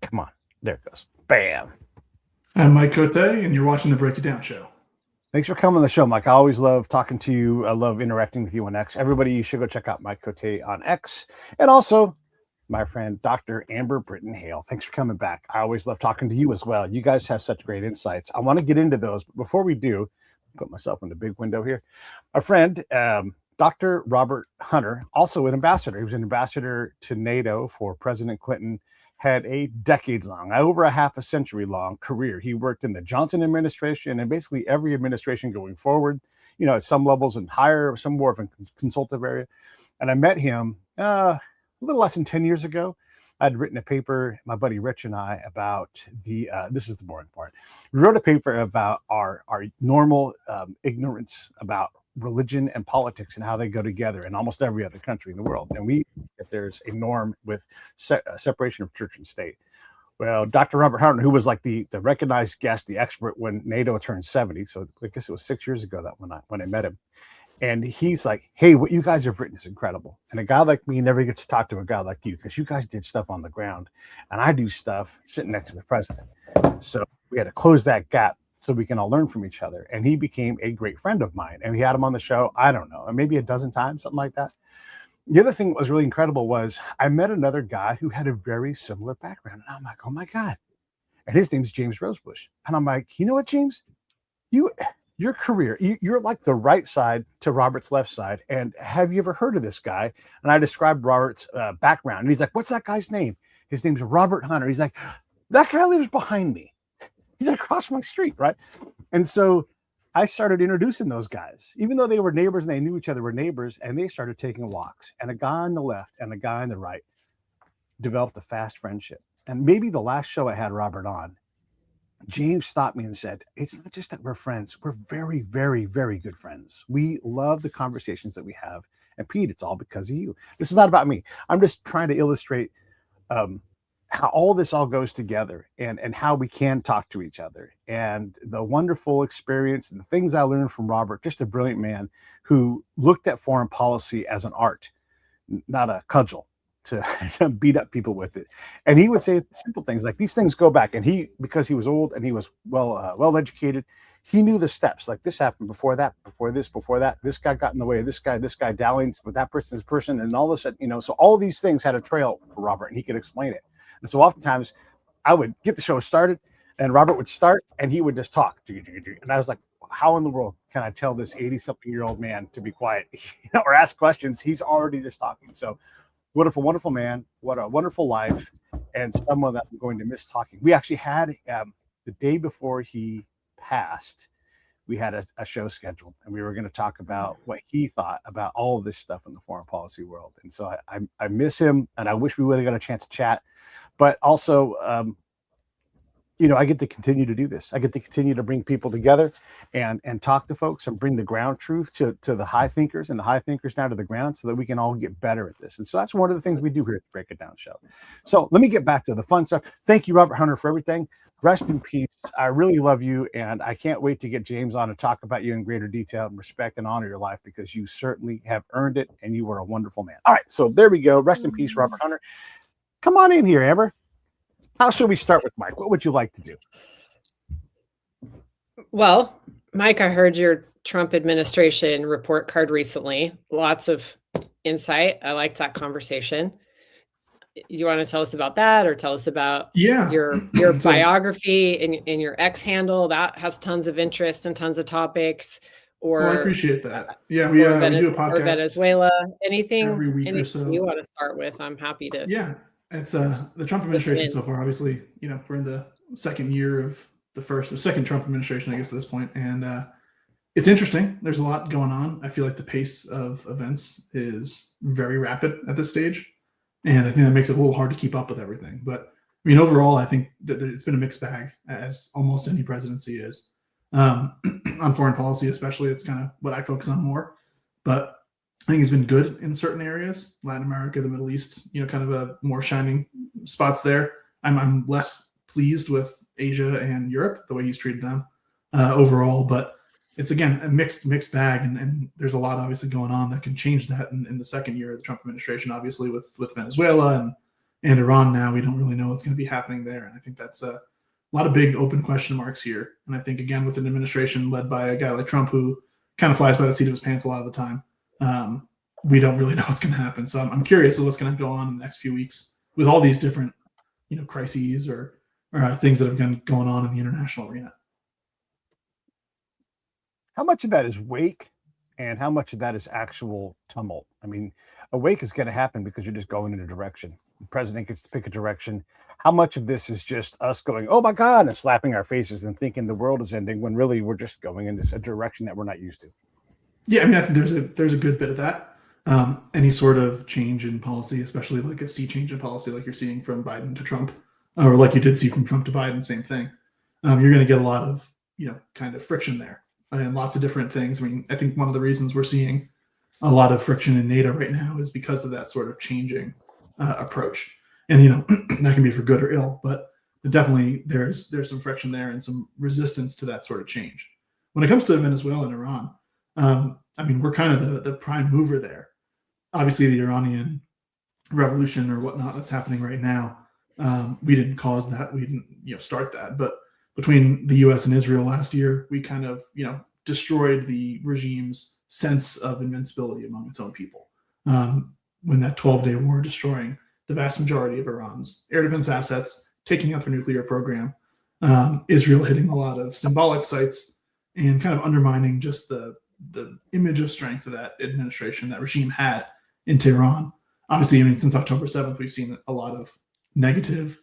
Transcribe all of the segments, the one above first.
Come on. There it goes. Bam. I'm Mike Cote, and you're watching the Break It Down show. Thanks for coming on the show, Mike. I always love talking to you. I love interacting with you on X. Everybody, you should go check out Mike Cote on X. And also, my friend, Dr. Amber Britton Hale. Thanks for coming back. I always love talking to you as well. You guys have such great insights. I want to get into those. But before we do, put myself in the big window here. Our friend, Dr. Robert Hunter, also an ambassador. He was an ambassador to NATO for President Clinton, had a decades-long, over a half a century-long career. He worked in the Johnson administration and basically every administration going forward, at some levels and higher, some more of a consultative area. And I met him a little less than 10 years ago. I'd written a paper, my buddy Rich and I, about this is the boring part. We wrote a paper about our normal ignorance about religion and politics and how they go together in almost every other country in the world. And if there's a norm with separation of church and state. Well, Dr. Robert Hunter, who was like the recognized guest, the expert when NATO turned 70. So I guess it was 6 years ago that when I met him. And he's like, hey, what you guys have written is incredible. And a guy like me never gets to talk to a guy like you because you guys did stuff on the ground and I do stuff sitting next to the president. So we had to close that gap so we can all learn from each other. And he became a great friend of mine. And we had him on the show, I don't know, maybe a dozen times, something like that. The other thing that was really incredible was I met another guy who had a very similar background. And I'm like, oh my God. And his name's James Rosebush. And I'm like, you know what, James? Your career, you're like the right side to Robert's left side. And have you ever heard of this guy? And I described Robert's background. And he's like, what's that guy's name? His name's Robert Hunter. He's like, that guy lives behind me. He's across my street, right? And so I started introducing those guys, even though they were neighbors and they knew each other were neighbors, and they started taking walks. And a guy on the left and a guy on the right developed a fast friendship. And maybe the last show I had Robert on, James stopped me and said, it's not just that we're friends. We're very, very, very good friends. We love the conversations that we have. And Pete, it's all because of you. This is not about me. I'm just trying to illustrate how all this all goes together and how we can talk to each other and the wonderful experience and the things I learned from Robert, just a brilliant man who looked at foreign policy as an art, not a cudgel to beat up people with it. And he would say simple things like these things go back. And because he was old and he was well educated, he knew the steps. Like this happened before that, before this, before that. This guy got in the way of this guy dallying with that person's person. And all of a sudden, so all these things had a trail for Robert and he could explain it. And so oftentimes I would get the show started and Robert would start and he would just talk. And I was like, how in the world can I tell this 80-something-year-old man to be quiet or ask questions? He's already just talking. So wonderful, wonderful man. What a wonderful life and someone that I'm going to miss talking. We actually had the day before he passed, we had a show scheduled and we were going to talk about what he thought about all of this stuff in the foreign policy world. And so I miss him and I wish we would have got a chance to chat. But also, I get to continue to do this. I get to continue to bring people together and talk to folks and bring the ground truth to the high thinkers and the high thinkers down to the ground so that we can all get better at this. And so that's one of the things we do here at the Break It Down show. So let me get back to the fun stuff. Thank you, Robert Hunter, for everything. Rest in peace. I really love you. And I can't wait to get James on and talk about you in greater detail and respect and honor your life because you certainly have earned it and you are a wonderful man. All right. So there we go. Rest in peace, Robert Hunter. Come on in here, Amber. How should we start with Mike? What would you like to do? Well, Mike, I heard your Trump administration report card recently. Lots of insight. I liked that conversation. You want to tell us about that or tell us about your biography in your X handle? That has tons of interest and tons of topics. I appreciate that. Yeah, we do a podcast. Or Venezuela. Anything every week or so. You want to start with? I'm happy to. Yeah, it's the Trump administration so far. Obviously, we're in the second year of the second Trump administration, I guess, at this point, and it's interesting. There's a lot going on. I feel like the pace of events is very rapid at this stage, and I think that makes it a little hard to keep up with everything. But I mean, overall, I think that it's been a mixed bag, as almost any presidency is. On foreign policy, especially, it's kind of what I focus on more. But I think it's been good in certain areas, Latin America, the Middle East, kind of a more shining spots there. I'm less pleased with Asia and Europe, the way he's treated them overall. But it's, again, a mixed bag. And there's a lot obviously going on that can change that in the second year of the Trump administration, obviously with Venezuela And Iran now, we don't really know what's going to be happening there. And I think that's a lot of big open question marks here. And I think, again, with an administration led by a guy like Trump, who kind of flies by the seat of his pants a lot of the time, we don't really know what's going to happen. So I'm curious of what's going to go on in the next few weeks with all these different, crises or things that have been going on in the international arena. How much of that is wake and how much of that is actual tumult? I mean, a wake is going to happen because you're just going in a direction. The president gets to pick a direction. How much of this is just us going, oh my God, and slapping our faces and thinking the world is ending when really we're just going in a direction that we're not used to? Yeah, I mean, I think there's a good bit of that. Any sort of change in policy, especially like a sea change in policy, like you're seeing from Biden to Trump, or like you did see from Trump to Biden, same thing. You're going to get a lot of, kind of friction there and lots of different things. I mean, I think one of the reasons we're seeing a lot of friction in NATO right now is because of that sort of changing approach. And, that can be for good or ill, but definitely there's some friction there and some resistance to that sort of change. When it comes to Venezuela and Iran, I mean, we're kind of the prime mover there. Obviously, the Iranian revolution or whatnot that's happening right now, we didn't cause that. We didn't, start that. But between the U.S. and Israel last year, we kind of, destroyed the regime's sense of invincibility among its own people. When that 12-day war destroying the vast majority of Iran's air defense assets, taking out their nuclear program, Israel hitting a lot of symbolic sites and kind of undermining just the image of strength of that administration, that regime had in Tehran. Obviously, I mean, since October 7th, we've seen a lot of negative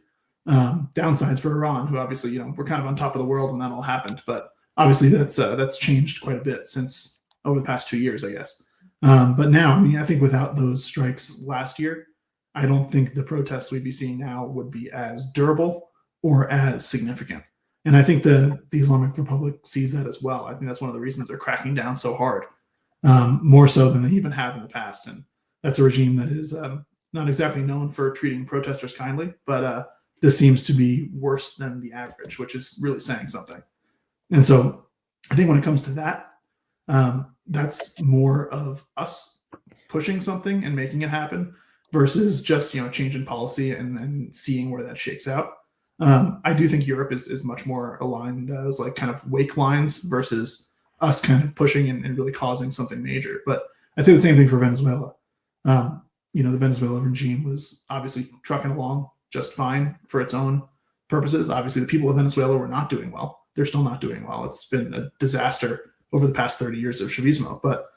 downsides for Iran, who obviously, we're kind of on top of the world when that all happened. But obviously, that's changed quite a bit since over the past 2 years, I guess. But now, I mean, I think without those strikes last year, I don't think the protests we'd be seeing now would be as durable or as significant. And I think the Islamic Republic sees that as well. I think that's one of the reasons they're cracking down so hard, more so than they even have in the past. And that's a regime that is not exactly known for treating protesters kindly, but this seems to be worse than the average, which is really saying something. And so I think when it comes to that, that's more of us pushing something and making it happen versus just, change in policy and seeing where that shakes out. I do think Europe is much more aligned those like kind of wake lines versus us kind of pushing and really causing something major. But I'd say the same thing for Venezuela. The Venezuela regime was obviously trucking along just fine for its own purposes. Obviously, the people of Venezuela were not doing well. They're still not doing well. It's been a disaster over the past 30 years of Chavismo, but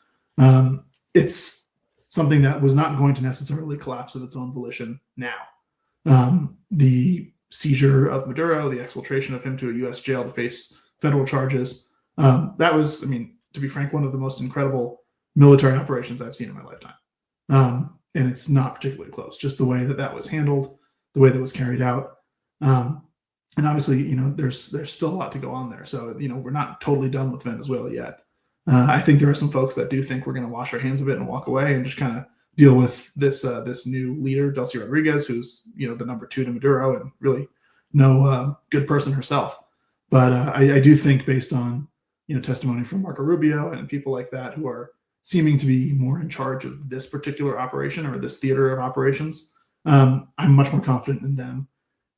it's something that was not going to necessarily collapse of its own volition now. The seizure of Maduro, the exfiltration of him to a U.S. jail to face federal charges, that was, I mean, to be frank, one of the most incredible military operations I've seen in my lifetime. And it's not particularly close, just the way that was handled, the way that was carried out. And obviously, there's still a lot to go on there. So, we're not totally done with Venezuela yet. I think there are some folks that do think we're going to wash our hands of it and walk away and just kind of deal with this new leader, Delcy Rodriguez, who's, the number 2 to Maduro and really no good person herself. But I do think based on, testimony from Marco Rubio and people like that who are seeming to be more in charge of this particular operation or this theater of operations, I'm much more confident in them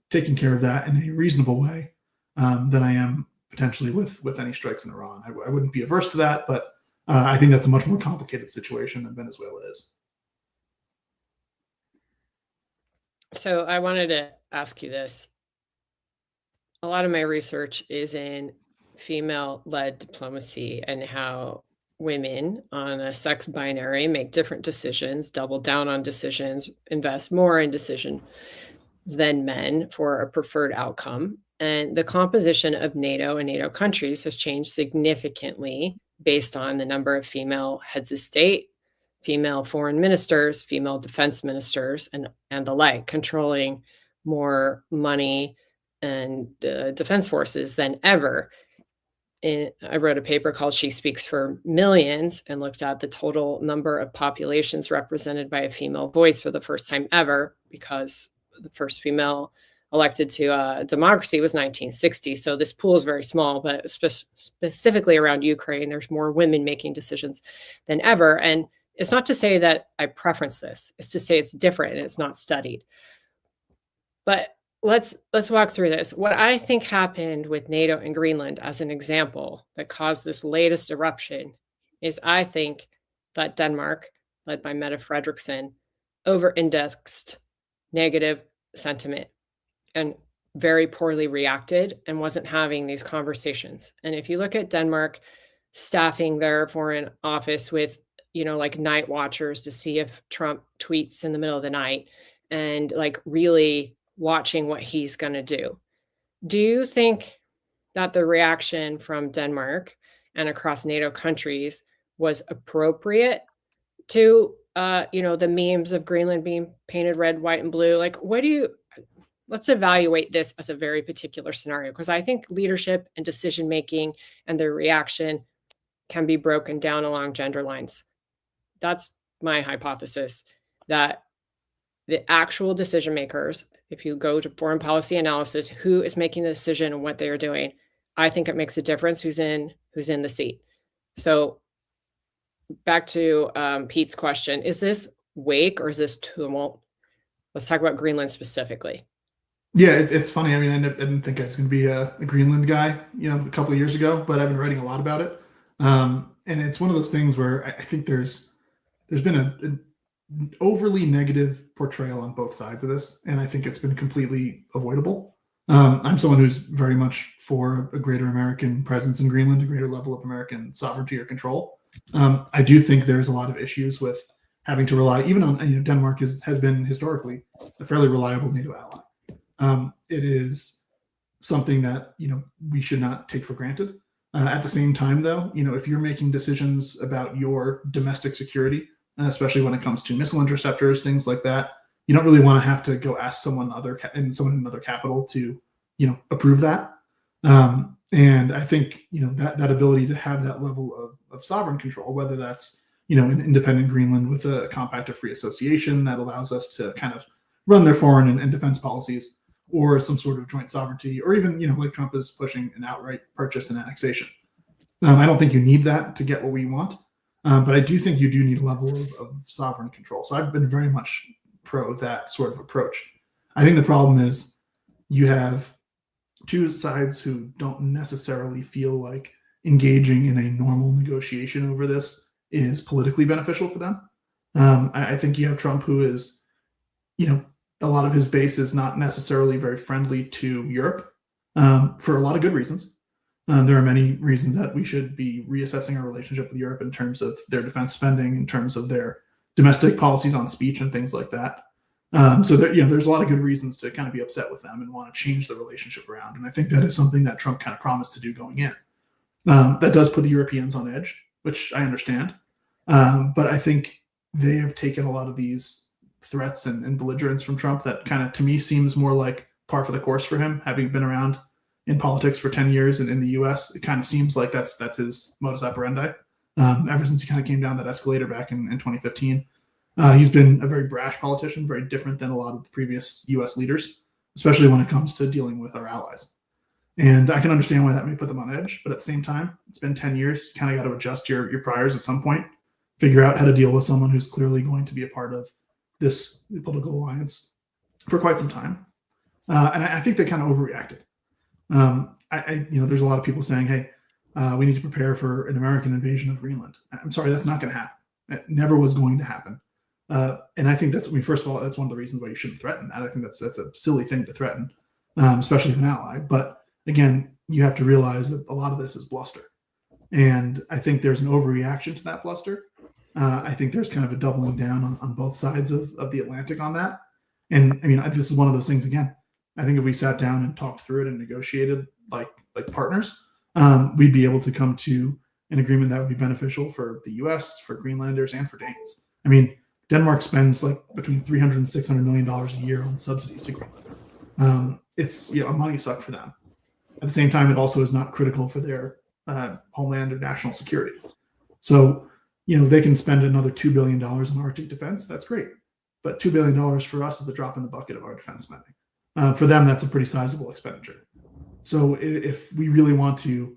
taking care of that in a reasonable way than I am potentially with any strikes in Iran. I wouldn't be averse to that, but I think that's a much more complicated situation than Venezuela is. So I wanted to ask you this. A lot of my research is in female-led diplomacy and how women on a sex binary make different decisions, double down on decisions, invest more in decision than men for a preferred outcome. And the composition of NATO and NATO countries has changed significantly based on the number of female heads of state, female foreign ministers, female defense ministers, and the like, controlling more money and defense forces than ever. I wrote a paper called She Speaks for Millions and looked at the total number of populations represented by a female voice for the first time ever, because the first female elected to democracy was 1960. So this pool is very small, but specifically around Ukraine, there's more women making decisions than ever. And it's not to say that I preference this. It's to say it's different and it's not studied. But let's walk through this. What I think happened with NATO and Greenland as an example that caused this latest eruption is I think that Denmark, led by Mette Frederiksen, over-indexed negative sentiment and very poorly reacted and wasn't having these conversations. And if you look at Denmark staffing their foreign office with, like night watchers to see if Trump tweets in the middle of the night and like really watching what he's going to do. Do you think that the reaction from Denmark and across NATO countries was appropriate to, the memes of Greenland being painted red, white, and blue? Like, let's evaluate this as a very particular scenario, because I think leadership and decision-making and their reaction can be broken down along gender lines. That's my hypothesis, that the actual decision makers, if you go to foreign policy analysis, who is making the decision and what they are doing, I think it makes a difference who's in the seat. So back to Pete's question, is this wake or is this tumult? Let's talk about Greenland specifically. Yeah, it's funny. I mean, I didn't think I was going to be a Greenland guy, a couple of years ago, but I've been writing a lot about it. And it's one of those things where I think there's been an overly negative portrayal on both sides of this, and I think it's been completely avoidable. I'm someone who's very much for a greater American presence in Greenland, a greater level of American sovereignty or control. I do think there's a lot of issues with having to rely, even on, Denmark has been historically a fairly reliable NATO ally. It is something that, we should not take for granted. At the same time, though, if you're making decisions about your domestic security, especially when it comes to missile interceptors, things like that, you don't really want to have to go ask someone in another capital to, approve that. And I think, that ability to have that level of sovereign control, whether that's, an independent Greenland with a compact of free association that allows us to kind of run their foreign and defense policies, or some sort of joint sovereignty, or even, like Trump is pushing, an outright purchase and annexation. I don't think you need that to get what we want, but I do think you do need a level of sovereign control. So I've been very much pro that sort of approach. I think the problem is you have two sides who don't necessarily feel like engaging in a normal negotiation over this is politically beneficial for them. I think you have Trump, who is, a lot of his base is not necessarily very friendly to Europe, for a lot of good reasons. There are many reasons that we should be reassessing our relationship with Europe in terms of their defense spending, in terms of their domestic policies on speech and things like that. So there's a lot of good reasons to kind of be upset with them and want to change the relationship around. And I think that is something that Trump kind of promised to do going in. That does put the Europeans on edge, which I understand. But I think they have taken a lot of these threats and belligerence from Trump that kind of, to me, seems more like par for the course for him, having been around in politics for 10 years and in the US. It kind of seems like that's his modus operandi. Ever since he kind of came down that escalator back in 2015. He's been a very brash politician, very different than a lot of the previous US leaders, especially when it comes to dealing with our allies. And I can understand why that may put them on edge, but at the same time, it's been 10 years. You kind of got to adjust your priors at some point, figure out how to deal with someone who's clearly going to be a part of this political alliance for quite some time. And I think they kind of overreacted. There's a lot of people saying, hey, we need to prepare for an American invasion of Greenland. I'm sorry, that's not going to happen. It never was going to happen. And I think first of all, that's one of the reasons why you shouldn't threaten that. I think that's a silly thing to threaten, especially with an ally. But again, you have to realize that a lot of this is bluster. And I think there's an overreaction to that bluster. I think there's kind of a doubling down on both sides of the Atlantic on that. And I mean, this is one of those things, again, I think if we sat down and talked through it and negotiated like partners, we'd be able to come to an agreement that would be beneficial for the US, for Greenlanders, and for Danes. I mean, Denmark spends like between $300 and $600 million a year on subsidies to Greenland. It's a money suck for them. At the same time, it also is not critical for their homeland or national security. So, they can spend another $2 billion in Arctic defense. That's great. But $2 billion for us is a drop in the bucket of our defense spending. For them, that's a pretty sizable expenditure. So if we really want to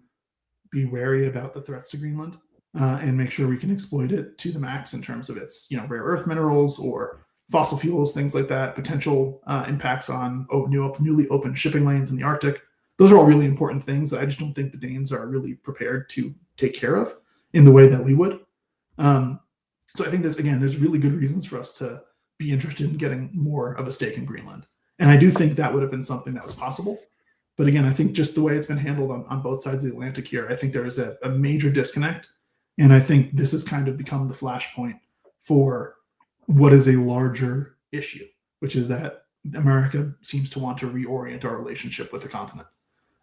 be wary about the threats to Greenland and make sure we can exploit it to the max in terms of its, rare earth minerals or fossil fuels, things like that, potential impacts on newly opened shipping lanes in the Arctic. Those are all really important things that I just don't think the Danes are really prepared to take care of in the way that we would. So I think there's really good reasons for us to be interested in getting more of a stake in Greenland. And I do think that would have been something that was possible. But again, I think just the way it's been handled on both sides of the Atlantic here, I think there is a major disconnect. And I think this has kind of become the flashpoint for what is a larger issue, which is that America seems to want to reorient our relationship with the continent.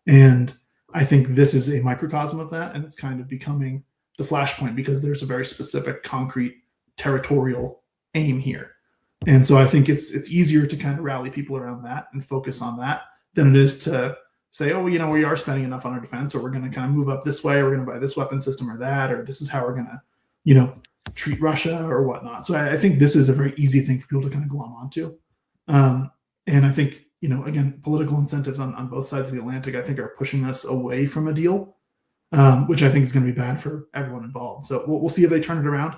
And I think this is a microcosm of that. And it's kind of becoming the flashpoint because there's a very specific, concrete, territorial aim here. And so I think it's easier to kind of rally people around that and focus on that than it is to say, oh, we are spending enough on our defense, or we're going to kind of move up this way, or we're going to buy this weapon system or that, or this is how we're going to, treat Russia or whatnot. So I think this is a very easy thing for people to kind of glom onto. And I think, again, political incentives on both sides of the Atlantic, I think, are pushing us away from a deal, which I think is going to be bad for everyone involved. So we'll see if they turn it around.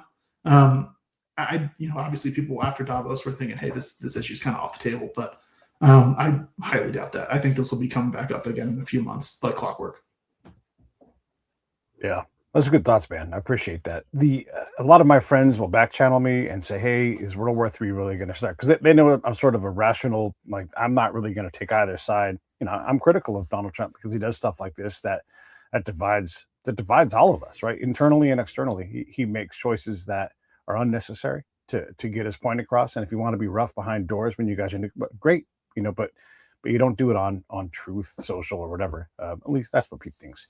Obviously people after Davos were thinking, hey, this issue is kind of off the table, but I highly doubt that. I think this will be coming back up again in a few months, like clockwork. Yeah, those are good thoughts, man. I appreciate that. A lot of my friends will back channel me and say, hey, is World War III really going to start? Because they know I'm sort of a rational, like, I'm not really going to take either side. I'm critical of Donald Trump because he does stuff like this that divides all of us, right? Internally and externally. He makes choices that are unnecessary to get his point across. And if you want to be rough behind doors when you guys are great, but you don't do it on Truth Social or whatever. At least that's what Pete thinks.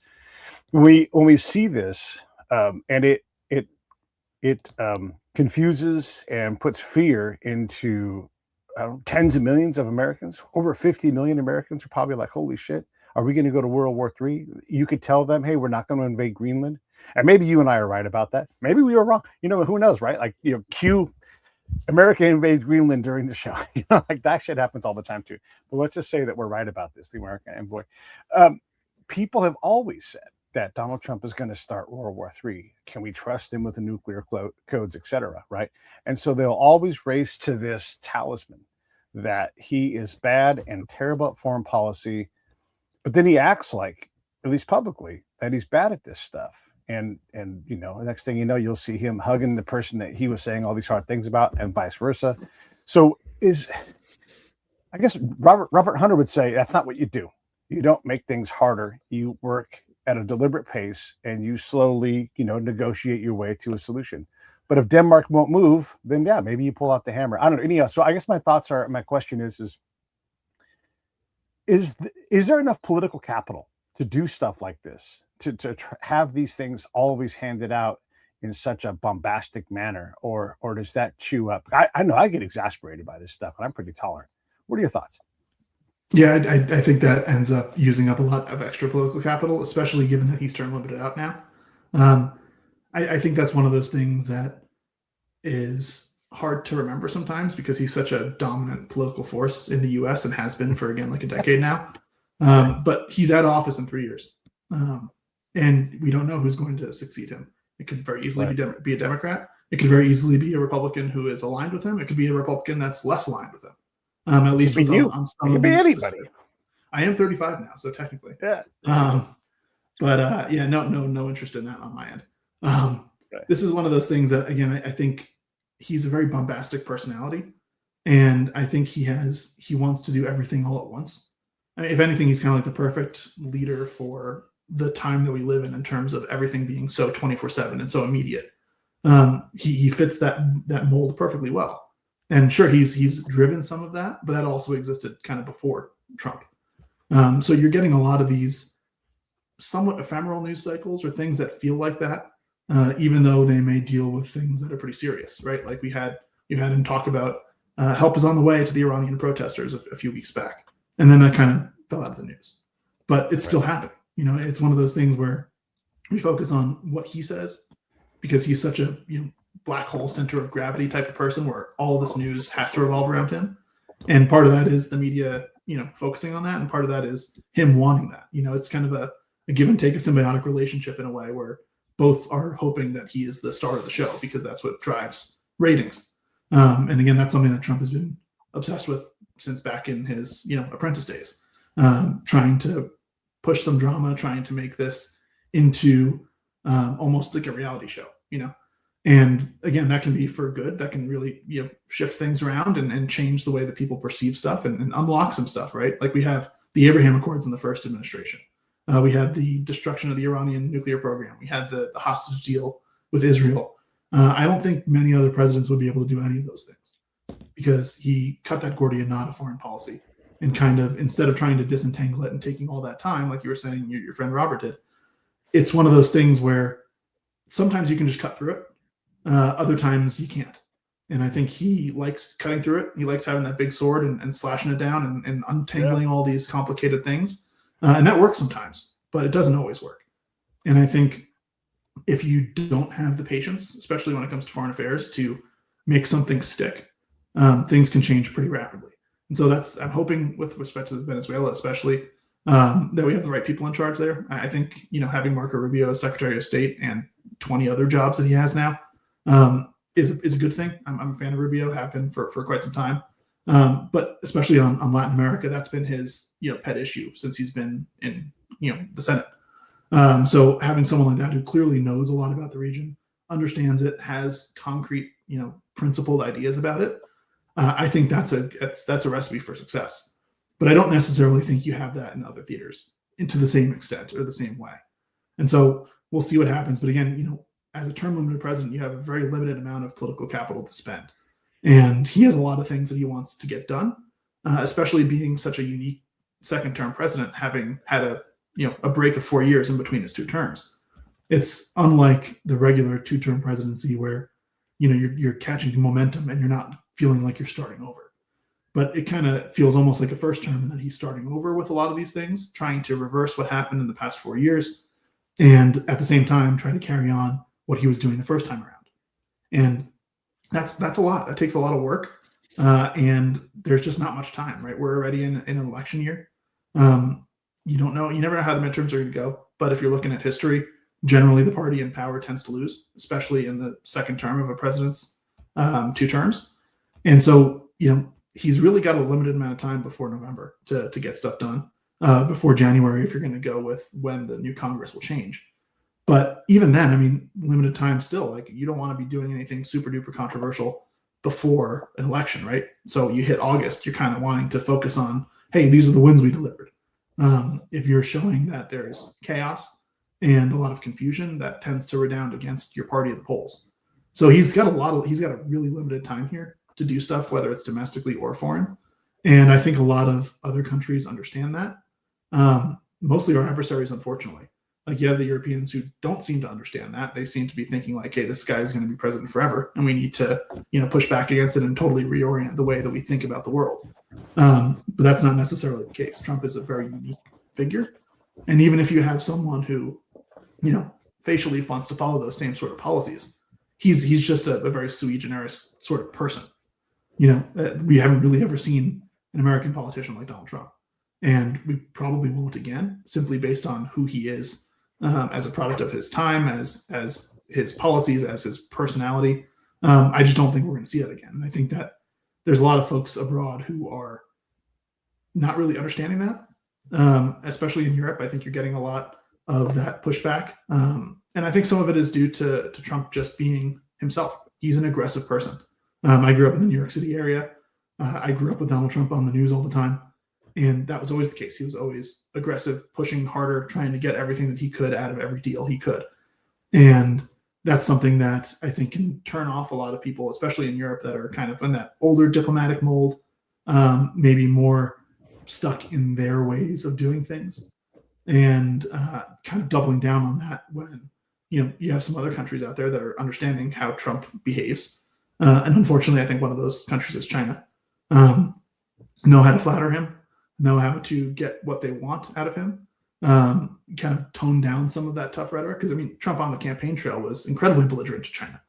When we see this, and it confuses and puts fear into tens of millions of Americans. Over 50 million Americans are probably like, holy shit, are we going to go to World War III? You could tell them, hey, we're not going to invade Greenland. And maybe you and I are right about that. Maybe we were wrong. Who knows, right? Like, cue America invades Greenland during the show. Like that shit happens all the time too. But let's just say that we're right about this, the American envoy. People have always said that Donald Trump is going to start World War III. Can we trust him with the nuclear codes, et cetera, right? And so they'll always race to this talisman that he is bad and terrible at foreign policy, but then he acts like, at least publicly, that he's bad at this stuff. And the next thing you know, you'll see him hugging the person that he was saying all these hard things about, and vice versa. So I guess Robert Hunter would say that's not what you do. You don't make things harder. You work at a deliberate pace and you slowly, negotiate your way to a solution. But if Denmark won't move, then yeah, maybe you pull out the hammer. I don't know. So I guess my question is there enough political capital to do stuff like this, to have these things always handed out in such a bombastic manner, or does that chew up? I know I get exasperated by this stuff, and I'm pretty tolerant. What are your thoughts? Yeah, I think that ends up using up a lot of extra political capital, especially given that he's term limited out now. I think that's one of those things that is hard to remember sometimes because he's such a dominant political force in the U.S. and has been for, again, like a decade now. But he's out of office in 3 years. And we don't know who's going to succeed him. It could very easily be a Democrat. It could very easily be a Republican who is aligned with him. It could be a Republican that's less aligned with him. At least on some it could be anybody. I am 35 now, so technically. Yeah. No interest in that on my end. This is one of those things that, again, I think he's a very bombastic personality, and I think he wants to do everything all at once. I mean, if anything, he's kind of like the perfect leader for the time that we live in terms of everything being so 24/7 and so immediate. He fits that mold perfectly well. And sure, he's driven some of that, but that also existed kind of before Trump. So you're getting a lot of these somewhat ephemeral news cycles or things that feel like that, even though they may deal with things that are pretty serious, right? Like you had him talk about help is on the way to the Iranian protesters a few weeks back, and then that kind of fell out of the news. But it's still happening. It's one of those things where we focus on what he says because he's such a black hole center of gravity type of person where all this news has to revolve around him. And part of that is the media, focusing on that. And part of that is him wanting that. It's kind of a give and take, a symbiotic relationship in a way where both are hoping that he is the star of the show because that's what drives ratings. And again, that's something that Trump has been obsessed with since back in his, apprentice days, trying to push some drama, trying to make this into almost like a reality show, And again, that can be for good. That can really, shift things around and change the way that people perceive stuff and unlock some stuff, right? Like we have the Abraham Accords in the first administration. We had the destruction of the Iranian nuclear program. We had the hostage deal with Israel. I don't think many other presidents would be able to do any of those things because he cut that Gordian knot of foreign policy and kind of, instead of trying to disentangle it and taking all that time, like you were saying, your friend Robert did, it's one of those things where sometimes you can just cut through it. Other times you can't. And I think he likes cutting through it. He likes having that big sword and slashing it down and untangling all these complicated things. And that works sometimes, but it doesn't always work. And I think if you don't have the patience, especially when it comes to foreign affairs, to make something stick, things can change pretty rapidly. And so I'm hoping with respect to Venezuela, especially, that we have the right people in charge there. I think, having Marco Rubio as Secretary of State and 20 other jobs that he has now is a good thing. I'm a fan of Rubio, have been for quite some time. But especially on Latin America, that's been his, pet issue since he's been in, the Senate. So having someone like that who clearly knows a lot about the region, understands it, has concrete, principled ideas about it, I think that's a recipe for success. But I don't necessarily think you have that in other theaters to the same extent or the same way. And so we'll see what happens. But again, as a term limited president, you have a very limited amount of political capital to spend. And he has a lot of things that he wants to get done, especially being such a unique second term president, having had a break of 4 years in between his two terms. It's unlike the regular two-term presidency where, you're catching momentum and you're not feeling like you're starting over. But it kind of feels almost like a first term and that he's starting over with a lot of these things, trying to reverse what happened in the past 4 years. And at the same time, trying to carry on what he was doing the first time around. And that's a lot. It takes a lot of work. And there's just not much time, right? We're already in an election year. You don't know. You never know how the midterms are going to go. But if you're looking at history, generally the party in power tends to lose, especially in the second term of a president's 2 terms. And so, he's really got a limited amount of time before November to get stuff done, before January, if you're going to go with when the new Congress will change. But even then, limited time still. Like, you don't want to be doing anything super duper controversial before an election, right? So you hit August, you're kind of wanting to focus on, hey, these are the wins we delivered. If you're showing that there's chaos and a lot of confusion, that tends to redound against your party at the polls. So he's got a really limited time here to do stuff, whether it's domestically or foreign. And I think a lot of other countries understand that. Mostly our adversaries, unfortunately. Like, you have the Europeans who don't seem to understand that. They seem to be thinking like, hey, this guy is going to be president forever, and we need to, push back against it and totally reorient the way that we think about the world. But that's not necessarily the case. Trump is a very unique figure. And even if you have someone who, facially wants to follow those same sort of policies, he's just a very sui generis sort of person. We haven't really ever seen an American politician like Donald Trump. And we probably won't again, simply based on who he is, as a product of his time, as his policies, as his personality. I just don't think we're going to see that again. And I think that there's a lot of folks abroad who are not really understanding that, especially in Europe. I think you're getting a lot of that pushback. And I think some of it is due to Trump just being himself. He's an aggressive person. I grew up in the New York City area. I grew up with Donald Trump on the news all the time. And that was always the case. He was always aggressive, pushing harder, trying to get everything that he could out of every deal he could. And that's something that I think can turn off a lot of people, especially in Europe, that are kind of in that older diplomatic mold, maybe more stuck in their ways of doing things, and kind of doubling down on that when, you have some other countries out there that are understanding how Trump behaves. And unfortunately, I think one of those countries is China. Know how to flatter him, know how to get what they want out of him, kind of tone down some of that tough rhetoric. Because, Trump on the campaign trail was incredibly belligerent to China.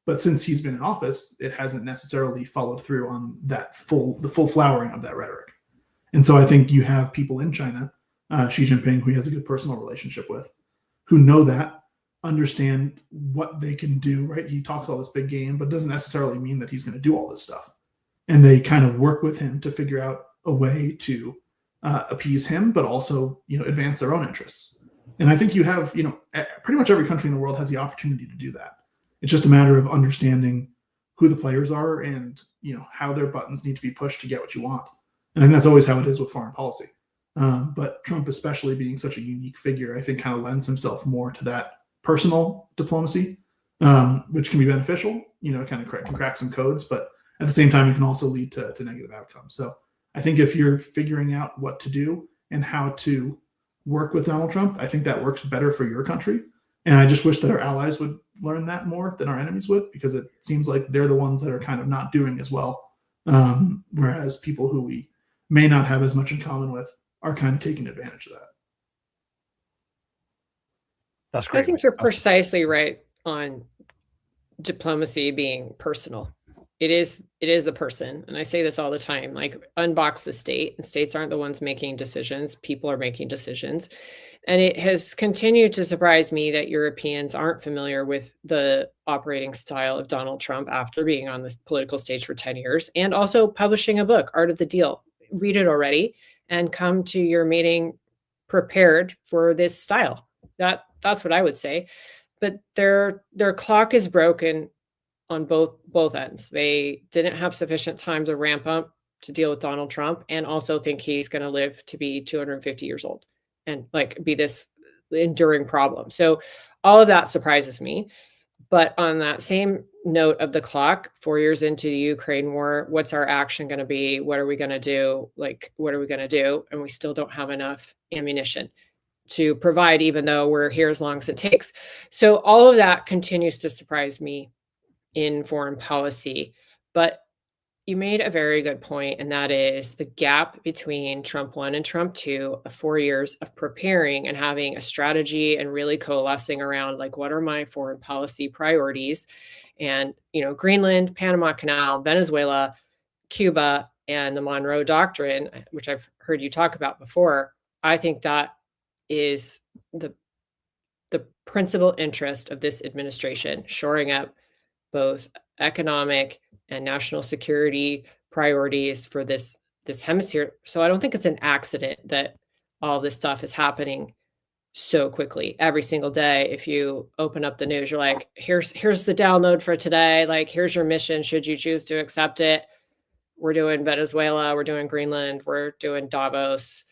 But since he's been in office, it hasn't necessarily followed through on the full flowering of that rhetoric. And so I think you have people in China, Xi Jinping, who he has a good personal relationship with, who know that, understand what they can do, right? He talks all this big game, but doesn't necessarily mean that he's going to do all this stuff. And they kind of work with him to figure out a way to appease him, but also, advance their own interests. And I think you have, pretty much every country in the world has the opportunity to do that. It's just a matter of understanding who the players are and, how their buttons need to be pushed to get what you want. And I think that's always how it is with foreign policy. But Trump, especially being such a unique figure, I think kind of lends himself more to that personal diplomacy, which can be beneficial. It kind of can crack some codes, but at the same time, it can also lead to negative outcomes. So I think if you're figuring out what to do and how to work with Donald Trump, I think that works better for your country. And I just wish that our allies would learn that more than our enemies would, because it seems like they're the ones that are kind of not doing as well. Whereas people who we may not have as much in common with are kind of taking advantage of that. That's great. I think you're precisely right on diplomacy being personal. It is the person. And I say this all the time, like, unbox the state, and states aren't the ones making decisions. People are making decisions. And it has continued to surprise me that Europeans aren't familiar with the operating style of Donald Trump after being on the political stage for 10 years and also publishing a book, Art of the Deal. Read it already and come to your meeting prepared for this style. That's what I would say. But their clock is broken on both ends. They didn't have sufficient time to ramp up to deal with Donald Trump, and also think he's going to live to be 250 years old and be this enduring problem. So all of that surprises me. But on that same note of the clock, 4 years into the Ukraine war, what's our action going to be? What are we going to do? What are we going to do? And we still don't have enough ammunition to provide, even though we're here as long as it takes. So all of that continues to surprise me in foreign policy. But you made a very good point, and that is the gap between Trump 1 and Trump 2 of 4 years of preparing and having a strategy and really coalescing around, what are my foreign policy priorities? And, Greenland, Panama Canal, Venezuela, Cuba, and the Monroe Doctrine, which I've heard you talk about before. I think that is the principal interest of this administration, shoring up both economic and national security priorities for this hemisphere. So I don't think it's an accident that all this stuff is happening so quickly every single day. If you open up the news, you're like, here's the download for today. Here's your mission, should you choose to accept it. We're doing Venezuela, we're doing Greenland, we're doing Davos.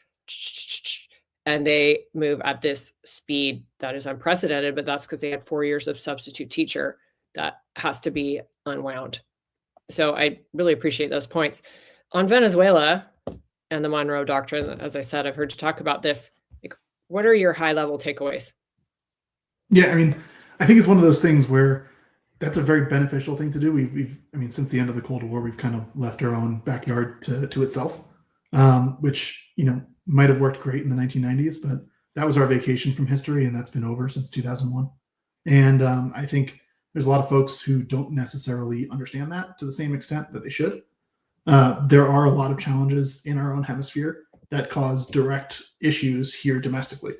And they move at this speed that is unprecedented, but that's because they had 4 years of substitute teacher that has to be unwound. So I really appreciate those points. On Venezuela and the Monroe Doctrine, as I said, I've heard you talk about this. What are your high-level takeaways? Yeah, I think it's one of those things where that's a very beneficial thing to do. We've since the end of the Cold War, we've kind of left our own backyard to itself, which, might have worked great in the 1990s, but that was our vacation from history, and that's been over since 2001. And I think there's a lot of folks who don't necessarily understand that to the same extent that they should. There are a lot of challenges in our own hemisphere that cause direct issues here domestically.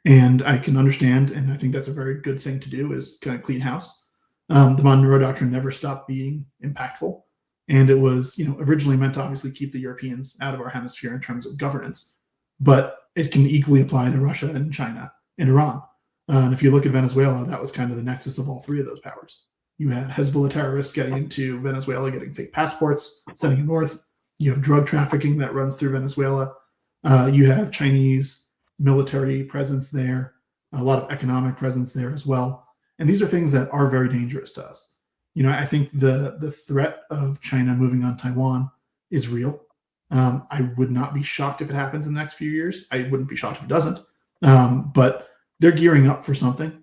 And I can understand, and I think that's a very good thing to do, is kind of clean house. The Monroe Doctrine never stopped being impactful. And it was, originally meant to obviously keep the Europeans out of our hemisphere in terms of governance. But it can equally apply to Russia and China and Iran. And if you look at Venezuela, that was kind of the nexus of all three of those powers. You had Hezbollah terrorists getting into Venezuela, getting fake passports, sending them north. You have drug trafficking that runs through Venezuela. You have Chinese military presence there, a lot of economic presence there as well. And these are things that are very dangerous to us. I think the threat of China moving on Taiwan is real. I would not be shocked if it happens in the next few years. I wouldn't be shocked if it doesn't. But they're gearing up for something.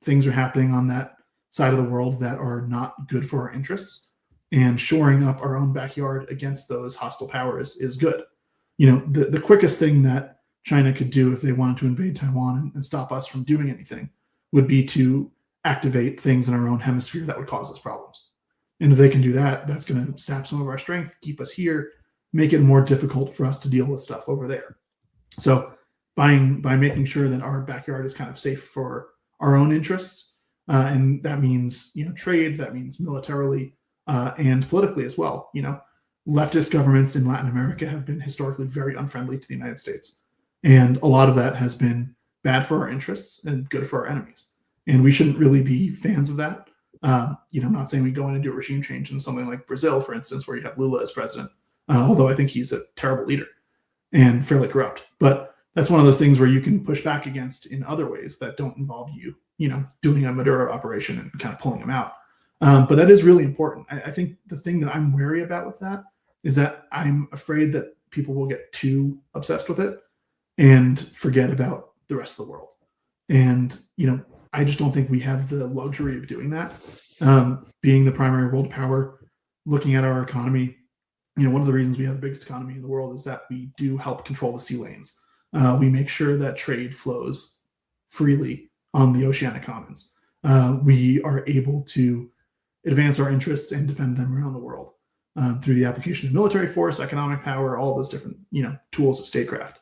Things are happening on that side of the world that are not good for our interests. And shoring up our own backyard against those hostile powers is good. The quickest thing that China could do if they wanted to invade Taiwan and stop us from doing anything would be to activate things in our own hemisphere that would cause us problems. And if they can do that, that's going to sap some of our strength, keep us here, make it more difficult for us to deal with stuff over there. So by making sure that our backyard is kind of safe for our own interests, and that means trade, that means militarily, and politically as well. Leftist governments in Latin America have been historically very unfriendly to the United States, and a lot of that has been bad for our interests and good for our enemies. And we shouldn't really be fans of that. I'm not saying we go in and do a regime change in something like Brazil, for instance, where you have Lula as president, although I think he's a terrible leader and fairly corrupt. But that's one of those things where you can push back against in other ways that don't involve you, doing a Maduro operation and kind of pulling him out. But that is really important. I think the thing that I'm wary about with that is that I'm afraid that people will get too obsessed with it and forget about the rest of the world. And, I just don't think we have the luxury of doing that. Being the primary world power, looking at our economy, one of the reasons we have the biggest economy in the world is that we do help control the sea lanes. We make sure that trade flows freely on the oceanic commons. We are able to advance our interests and defend them around the world through the application of military force, economic power, all those different tools of statecraft.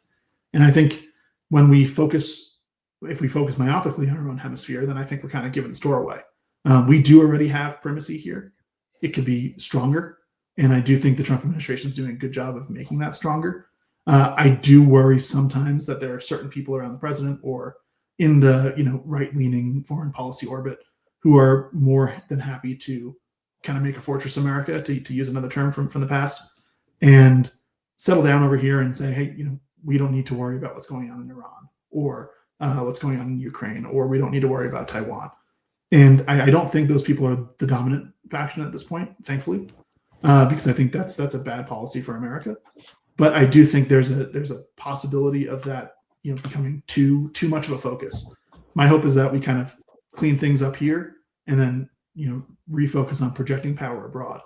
And I think when if we focus myopically on our own hemisphere, then I think we're kind of giving the store away. We do already have primacy here. It could be stronger. And I do think the Trump administration is doing a good job of making that stronger. I do worry sometimes that there are certain people around the president or in the right-leaning foreign policy orbit who are more than happy to kind of make a fortress America, to use another term from the past, and settle down over here and say, hey, we don't need to worry about what's going on in Iran or what's going on in Ukraine, or we don't need to worry about Taiwan. And I don't think those people are the dominant faction at this point, thankfully, because I think that's a bad policy for America. But I do think there's a possibility of that becoming too much of a focus. My hope is that we kind of clean things up here and then refocus on projecting power abroad.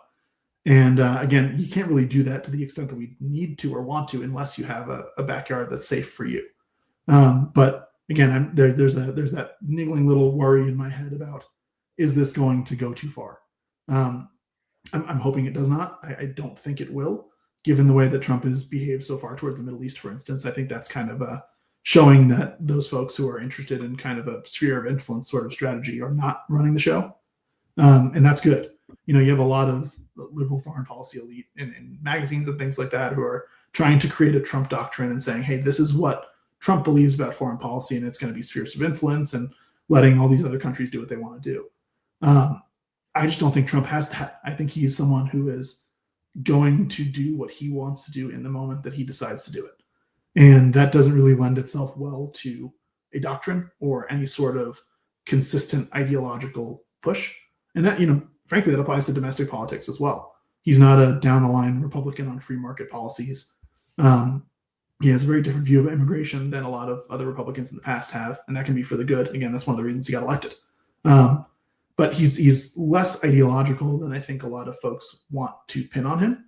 And again, you can't really do that to the extent that we need to or want to unless you have a backyard that's safe for you. But again, there's that niggling little worry in my head about, is this going to go too far? I'm hoping it does not. I don't think it will, given the way that Trump has behaved so far toward the Middle East, for instance. I think that's kind of showing that those folks who are interested in kind of a sphere of influence sort of strategy are not running the show. And that's good. You have a lot of liberal foreign policy elite in magazines and things like that who are trying to create a Trump doctrine and saying, hey, this is what Trump believes about foreign policy, and it's going to be spheres of influence and letting all these other countries do what they want to do. I just don't think Trump has that. I think he's someone who is going to do what he wants to do in the moment that he decides to do it. And that doesn't really lend itself well to a doctrine or any sort of consistent ideological push. And that, frankly, that applies to domestic politics as well. He's not a down-the-line Republican on free market policies. He has a very different view of immigration than a lot of other Republicans in the past have, and that can be for the good. Again, that's one of the reasons he got elected. But he's less ideological than I think a lot of folks want to pin on him.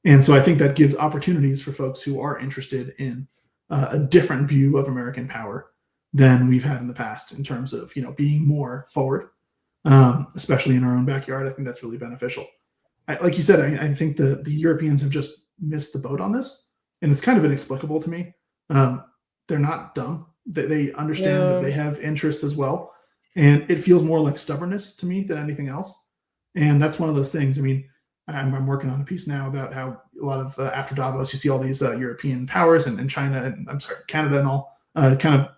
And so I think that gives opportunities for folks who are interested in a different view of American power than we've had in the past in terms of, being more forward, especially in our own backyard. I think that's really beneficial. Like you said, I think the Europeans have just missed the boat on this. And it's kind of inexplicable to me. They're not dumb. They understand that they have interests as well. And it feels more like stubbornness to me than anything else. And that's one of those things. I mean, I'm working on a piece now about how a lot of, after Davos, you see all these European powers and China, and Canada and all, kind of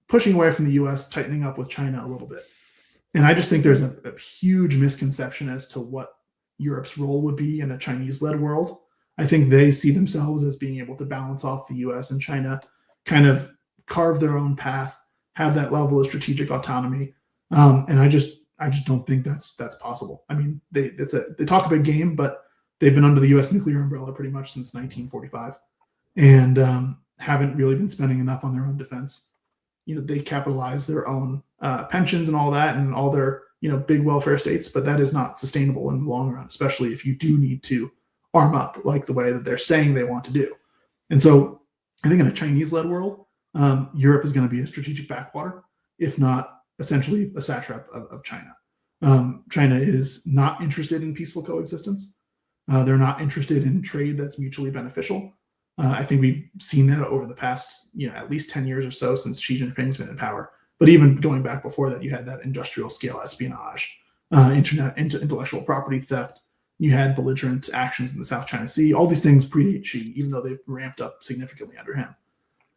pushing away from the US, tightening up with China a little bit. And I just think there's a huge misconception as to what Europe's role would be in a Chinese-led world. I think they see themselves as being able to balance off the US and China, kind of carve their own path, have that level of strategic autonomy. And I just don't think that's possible. I mean, they talk a big game, but they've been under the US nuclear umbrella pretty much since 1945 and haven't really been spending enough on their own defense. They capitalize their own pensions and all that and all their, big welfare states, but that is not sustainable in the long run, especially if you do need to arm up like the way that they're saying they want to do. And so I think in a Chinese-led world, Europe is going to be a strategic backwater, if not essentially a satrap of China. China is not interested in peaceful coexistence. They're not interested in trade that's mutually beneficial. I think we've seen that over the past, at least 10 years or so since Xi Jinping's been in power. But even going back before that, you had that industrial scale espionage, intellectual property theft. You had belligerent actions in the South China Sea. All these things predate Xi, even though they've ramped up significantly under him.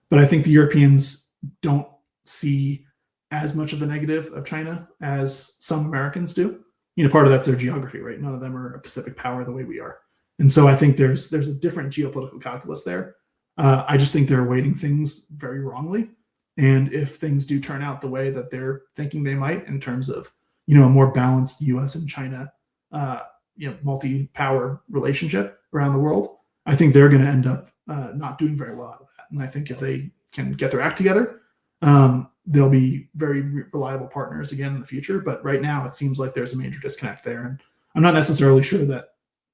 But I think the Europeans don't see as much of the negative of China as some Americans do. Part of that's their geography, right? None of them are a Pacific power the way we are. And so I think there's a different geopolitical calculus there. I just think they're weighting things very wrongly. And if things do turn out the way that they're thinking they might, in terms of, a more balanced U.S. and China, multi-power relationship around the world, I think they're going to end up not doing very well out of that. And I think if they can get their act together, they'll be very reliable partners again in the future. But right now, it seems like there's a major disconnect there. And I'm not necessarily sure that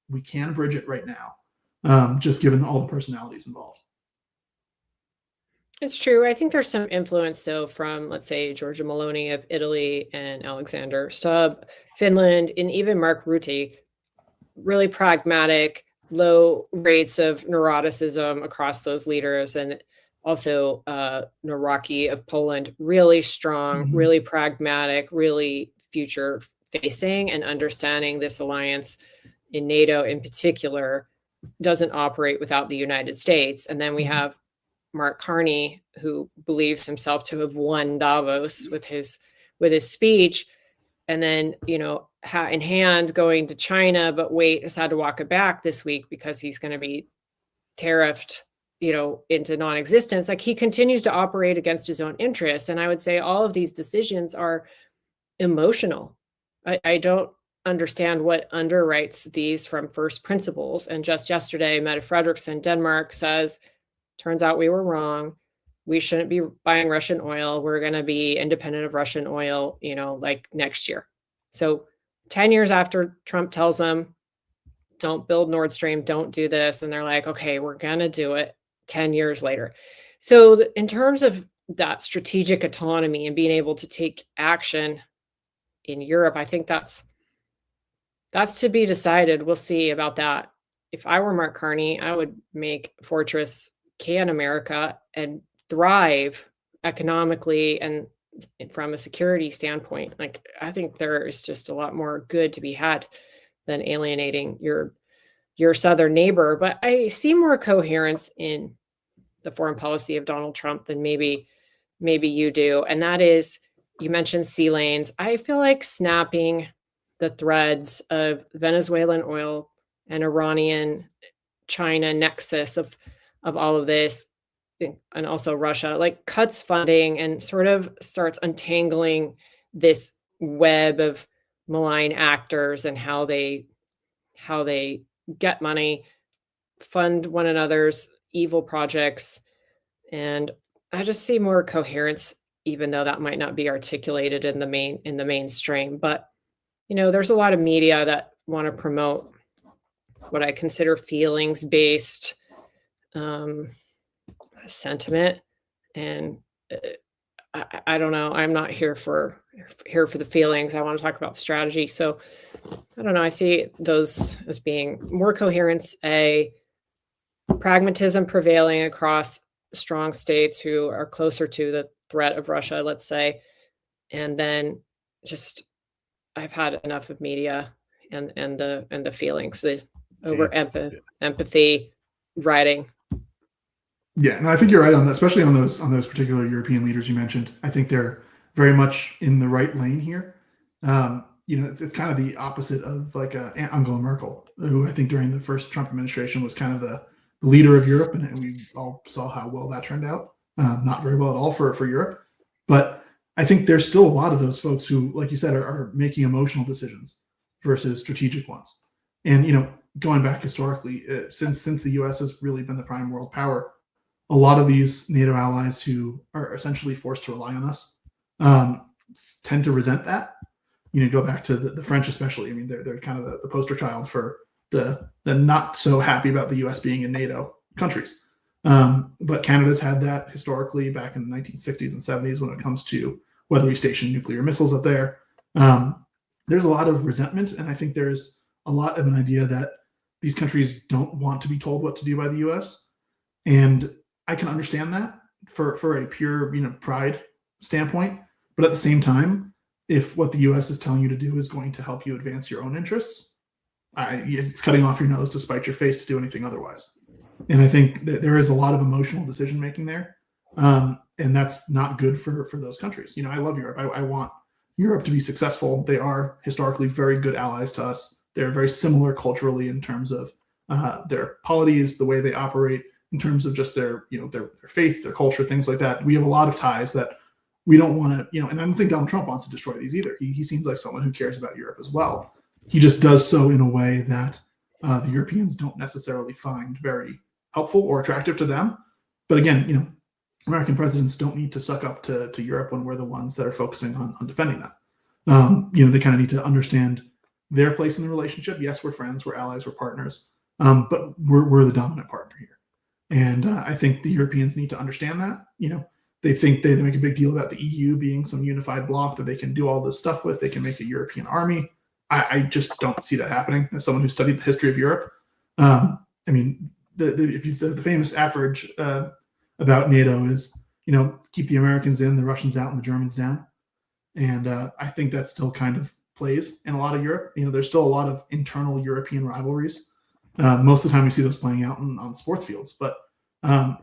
we can bridge it right now, just given all the personalities involved. It's true. I think there's some influence, though, from, let's say, Giorgia Meloni of Italy and Alexander Stubb, Finland, and even Mark Rutte. Really pragmatic, low rates of neuroticism across those leaders. And also Nawrocki of Poland, really strong, really pragmatic, really future facing, and understanding this alliance in NATO in particular doesn't operate without the United States. And then we have Mark Carney, who believes himself to have won Davos with his speech, and then, hat in hand going to China, but has had to walk it back this week because he's going to be tariffed, into non-existence. Like, he continues to operate against his own interests. And I would say all of these decisions are emotional. I don't understand what underwrites these from first principles. And just yesterday, Mette Frederiksen, Denmark, says, turns out we were wrong. We shouldn't be buying Russian oil. We're going to be independent of Russian oil, like next year. So 10 years after Trump tells them, don't build Nord Stream, don't do this. And they're like, okay, we're going to do it 10 years later. So in terms of that strategic autonomy and being able to take action in Europe, I think that's to be decided. We'll see about that. If I were Mark Carney, I would make Fortress Can America and thrive economically and from a security standpoint. Like, I think there is just a lot more good to be had than alienating your southern neighbor. But I see more coherence in the foreign policy of Donald Trump than maybe you do. And that is, you mentioned sea lanes. I feel like snapping the threads of Venezuelan oil and Iranian China nexus of all of this, and also Russia, like, cuts funding and sort of starts untangling this web of malign actors and how they get money, fund one another's evil projects. And I just see more coherence, even though that might not be articulated in the mainstream. But there's a lot of media that want to promote what I consider feelings-based sentiment, and I don't know. I'm not here for the feelings. I want to talk about strategy. So I don't know. I see those as being more coherence, pragmatism prevailing across strong states who are closer to the threat of Russia, let's say, and then just I've had enough of media and the feelings, the over empathy writing. Yeah, no, I think you're right on that, especially on those particular European leaders you mentioned. I think they're very much in the right lane here. It's kind of the opposite of like Angela Merkel, who I think during the first Trump administration was kind of the leader of Europe, and we all saw how well that turned out. Not very well at all for Europe. But I think there's still a lot of those folks who, like you said, are making emotional decisions versus strategic ones. And, going back historically, since the U.S. has really been the prime world power, a lot of these NATO allies who are essentially forced to rely on us tend to resent that. Go back to the French especially. I mean, they're kind of the poster child for the not so happy about the U.S. being in NATO countries. But Canada's had that historically back in the 1960s and 70s when it comes to whether we station nuclear missiles up there. There's a lot of resentment, and I think there's a lot of an idea that these countries don't want to be told what to do by the U.S. And I can understand that for a pure pride standpoint. But at the same time, if what the U.S. is telling you to do is going to help you advance your own interests, it's cutting off your nose to spite your face to do anything otherwise. And I think that there is a lot of emotional decision making there, and that's not good for those countries. I love Europe. I want Europe to be successful. They are historically very good allies to us. They're very similar culturally in terms of their polities, the way they operate, in terms of just their faith, their culture, things like that. We have a lot of ties that we don't want to, and I don't think Donald Trump wants to destroy these either. He seems like someone who cares about Europe as well. He just does so in a way that the Europeans don't necessarily find very helpful or attractive to them. But again, American presidents don't need to suck up to Europe when we're the ones that are focusing on defending them. They kind of need to understand their place in the relationship. Yes, we're friends, we're allies, we're partners, but we're the dominant partner here. And I think the Europeans need to understand that. They think they make a big deal about the EU being some unified bloc that they can do all this stuff with. They can make a European army. I just don't see that happening. As someone who studied the history of Europe, the famous adage about NATO is, keep the Americans in, the Russians out, and the Germans down. And I think that still kind of plays in a lot of Europe. There's still a lot of internal European rivalries. Most of the time we see those playing out on sports fields, but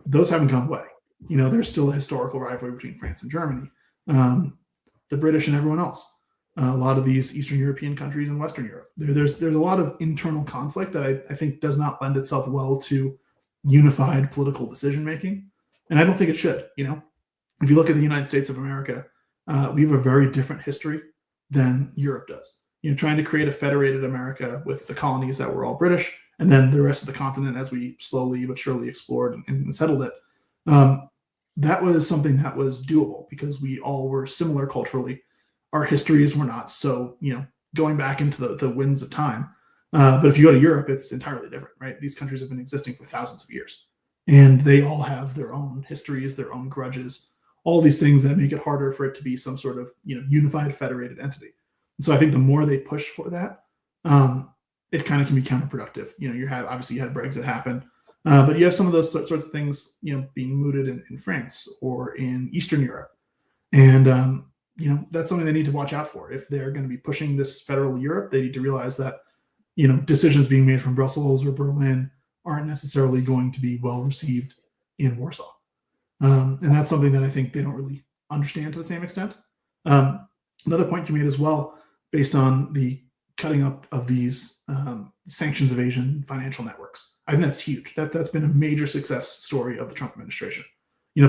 those haven't gone away. There's still a historical rivalry between France and Germany, the British and everyone else. A lot of these Eastern European countries and Western Europe. There's a lot of internal conflict that I think does not lend itself well to unified political decision making, and I don't think it should. If you look at the United States of America, we have a very different history than Europe does. Trying to create a federated America with the colonies that were all British, and then the rest of the continent as we slowly but surely explored and settled it. That was something that was doable because we all were similar culturally. Our histories were not so, going back into the winds of time. But if you go to Europe, it's entirely different, right? These countries have been existing for thousands of years, and they all have their own histories, their own grudges, all these things that make it harder for it to be some sort of, unified federated entity. And so I think the more they push for that, it kind of can be counterproductive. You had Brexit happen, but you have some of those sorts of things, being mooted in France or in Eastern Europe. And, that's something they need to watch out for. If they're going to be pushing this federal Europe, they need to realize that, decisions being made from Brussels or Berlin aren't necessarily going to be well received in Warsaw. And that's something that I think they don't really understand to the same extent. Another point you made as well, based on the cutting up of these sanctions evasion financial networks. I think that's huge. That's been a major success story of the Trump administration.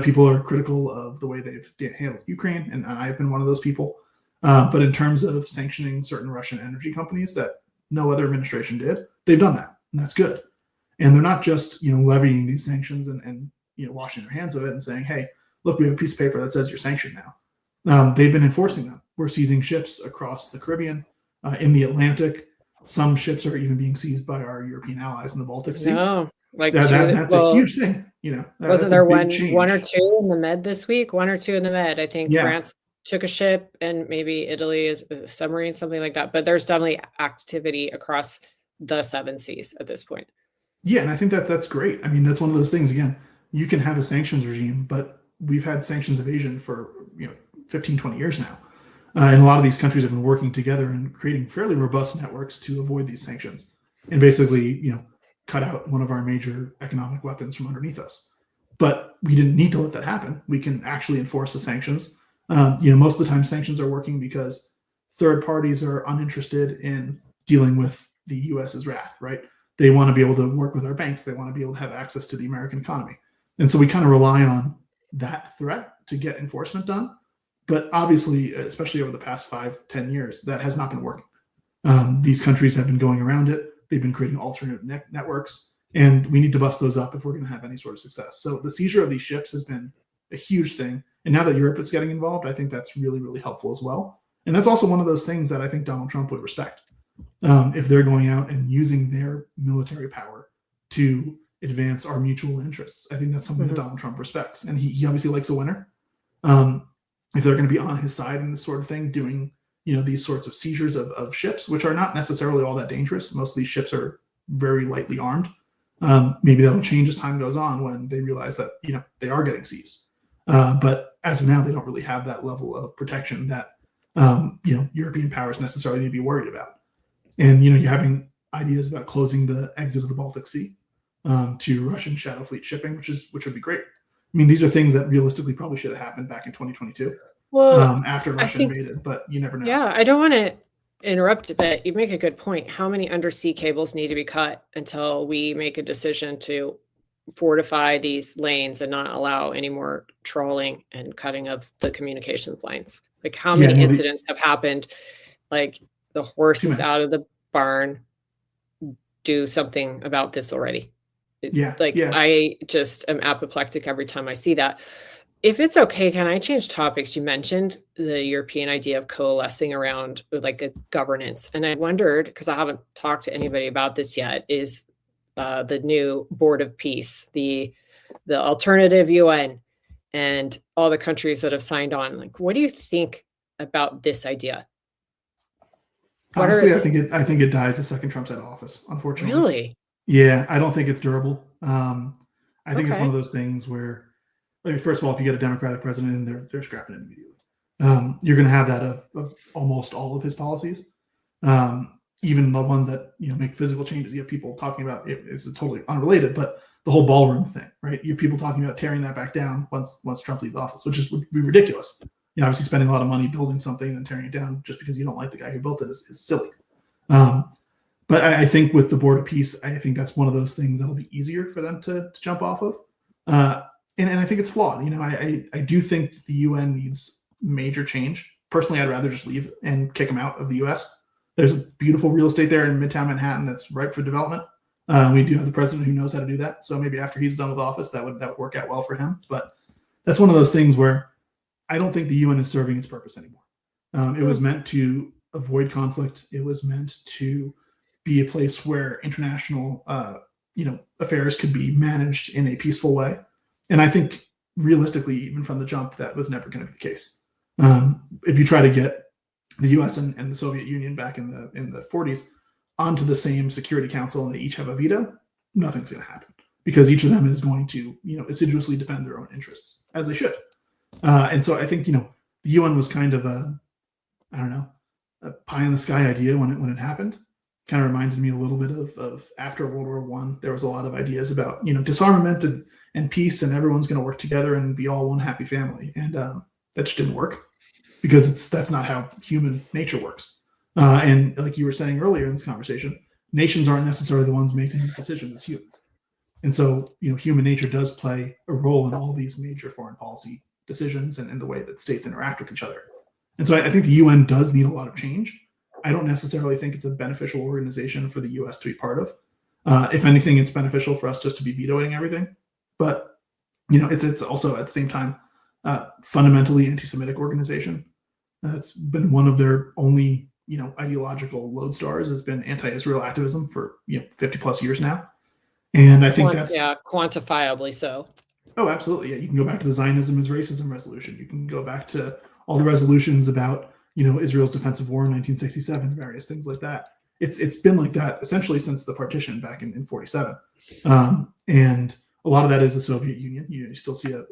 People are critical of the way they've handled Ukraine, and I've been one of those people. But in terms of sanctioning certain Russian energy companies that no other administration did, they've done that, and that's good. And they're not just levying these sanctions and washing their hands of it and saying, hey, look, we have a piece of paper that says you're sanctioned now. They've been enforcing them. We're seizing ships across the Caribbean, in the Atlantic. Some ships are even being seized by our European allies in the Baltic Sea. No, that's a huge thing. Wasn't there one or two in the Med this week? One or two in the Med. I think France took a ship, and maybe Italy is a submarine, something like that. But there's definitely activity across the 7 seas at this point. Yeah, and I think that's great. That's one of those things. Again, you can have a sanctions regime, but we've had sanctions evasion for 15, 20 years now. And a lot of these countries have been working together and creating fairly robust networks to avoid these sanctions and basically, cut out one of our major economic weapons from underneath us. But we didn't need to let that happen. We can actually enforce the sanctions. Most of the time sanctions are working because third parties are uninterested in dealing with the US's wrath, right? They want to be able to work with our banks. They want to be able to have access to the American economy. And so we kind of rely on that threat to get enforcement done. But obviously, especially over the past 5-10 years, that has not been working. These countries have been going around it. They've been creating alternate networks, and we need to bust those up if we're going to have any sort of success. So the seizure of these ships has been a huge thing. And now that Europe is getting involved, I think that's really, really helpful as well. And that's also one of those things that I think Donald Trump would respect. If they're going out and using their military power to advance our mutual interests, I think that's something that Donald Trump respects. And he obviously likes a winner. If they're going to be on his side in this sort of thing, doing these sorts of seizures of ships, which are not necessarily all that dangerous. Most of these ships are very lightly armed. Maybe that'll change as time goes on when they realize that they are getting seized. But as of now, they don't really have that level of protection that European powers necessarily need to be worried about. And you're having ideas about closing the exit of the Baltic Sea to Russian shadow fleet shipping, which would be great. I mean, these are things that realistically probably should have happened back in 2022 after Russia invaded, but you never know. Yeah, I don't want to interrupt, but you make a good point. How many undersea cables need to be cut until we make a decision to fortify these lanes and not allow any more trawling and cutting of the communications lines? Like, how many incidents have happened? Like, the horse is out of the barn. Do something about this already. I just am apoplectic every time I see that. If it's okay, can I change topics? You mentioned the European idea of coalescing around like a governance. And I wondered, because I haven't talked to anybody about this yet, is the new Board of Peace, the alternative UN, and all the countries that have signed on. Like, what do you think about this idea? Honestly, I think it dies the second Trump's out of office, unfortunately. Really? Yeah, I don't think it's durable. I think it's one of those things where, first of all, if you get a Democratic president in, they're scrapping it immediately. You're going to have that of almost all of his policies, even the ones that make physical changes. You have people talking about it's totally unrelated, but the whole ballroom thing, right? You have people talking about tearing that back down once Trump leaves office, which would be ridiculous. Obviously spending a lot of money building something and then tearing it down just because you don't like the guy who built it is silly. But I think with the Board of Peace, I think that's one of those things that'll be easier for them to jump off of. And I think it's flawed. I do think the UN needs major change. Personally, I'd rather just leave and kick them out of the US. There's a beautiful real estate there in Midtown Manhattan that's ripe for development. We do have the president who knows how to do that. So maybe after he's done with office, that would work out well for him. But that's one of those things where I don't think the UN is serving its purpose anymore. It was meant to avoid conflict. It was meant to be a place where international, affairs could be managed in a peaceful way. And I think realistically, even from the jump, that was never going to be the case. If you try to get the U.S. and the Soviet Union back in the 40s onto the same Security Council and they each have a veto, nothing's going to happen because each of them is going to, assiduously defend their own interests as they should. And so I think, the UN was kind of a pie in the sky idea when it happened. Kind of reminded me a little bit of after World War I. There was a lot of ideas about, disarmament and peace, and everyone's going to work together and be all one happy family. And that just didn't work because that's not how human nature works. And like you were saying earlier in this conversation, nations aren't necessarily the ones making these decisions as humans. And so, human nature does play a role in all these major foreign policy decisions and the way that states interact with each other. And so I think the UN does need a lot of change. I don't necessarily think it's a beneficial organization for the US to be part of. If anything, it's beneficial for us just to be vetoing everything. But, it's also at the same time fundamentally anti-Semitic organization. That's been one of their only, ideological lodestars has been anti-Israel activism for 50 plus years now. And I think that's quantifiably so. Oh, absolutely. Yeah, you can go back to the Zionism is racism resolution. You can go back to all the resolutions about, Israel's defense of war in 1967, various things like that. It's been like that essentially since the partition back in 47. And a lot of that is the Soviet Union. You still see a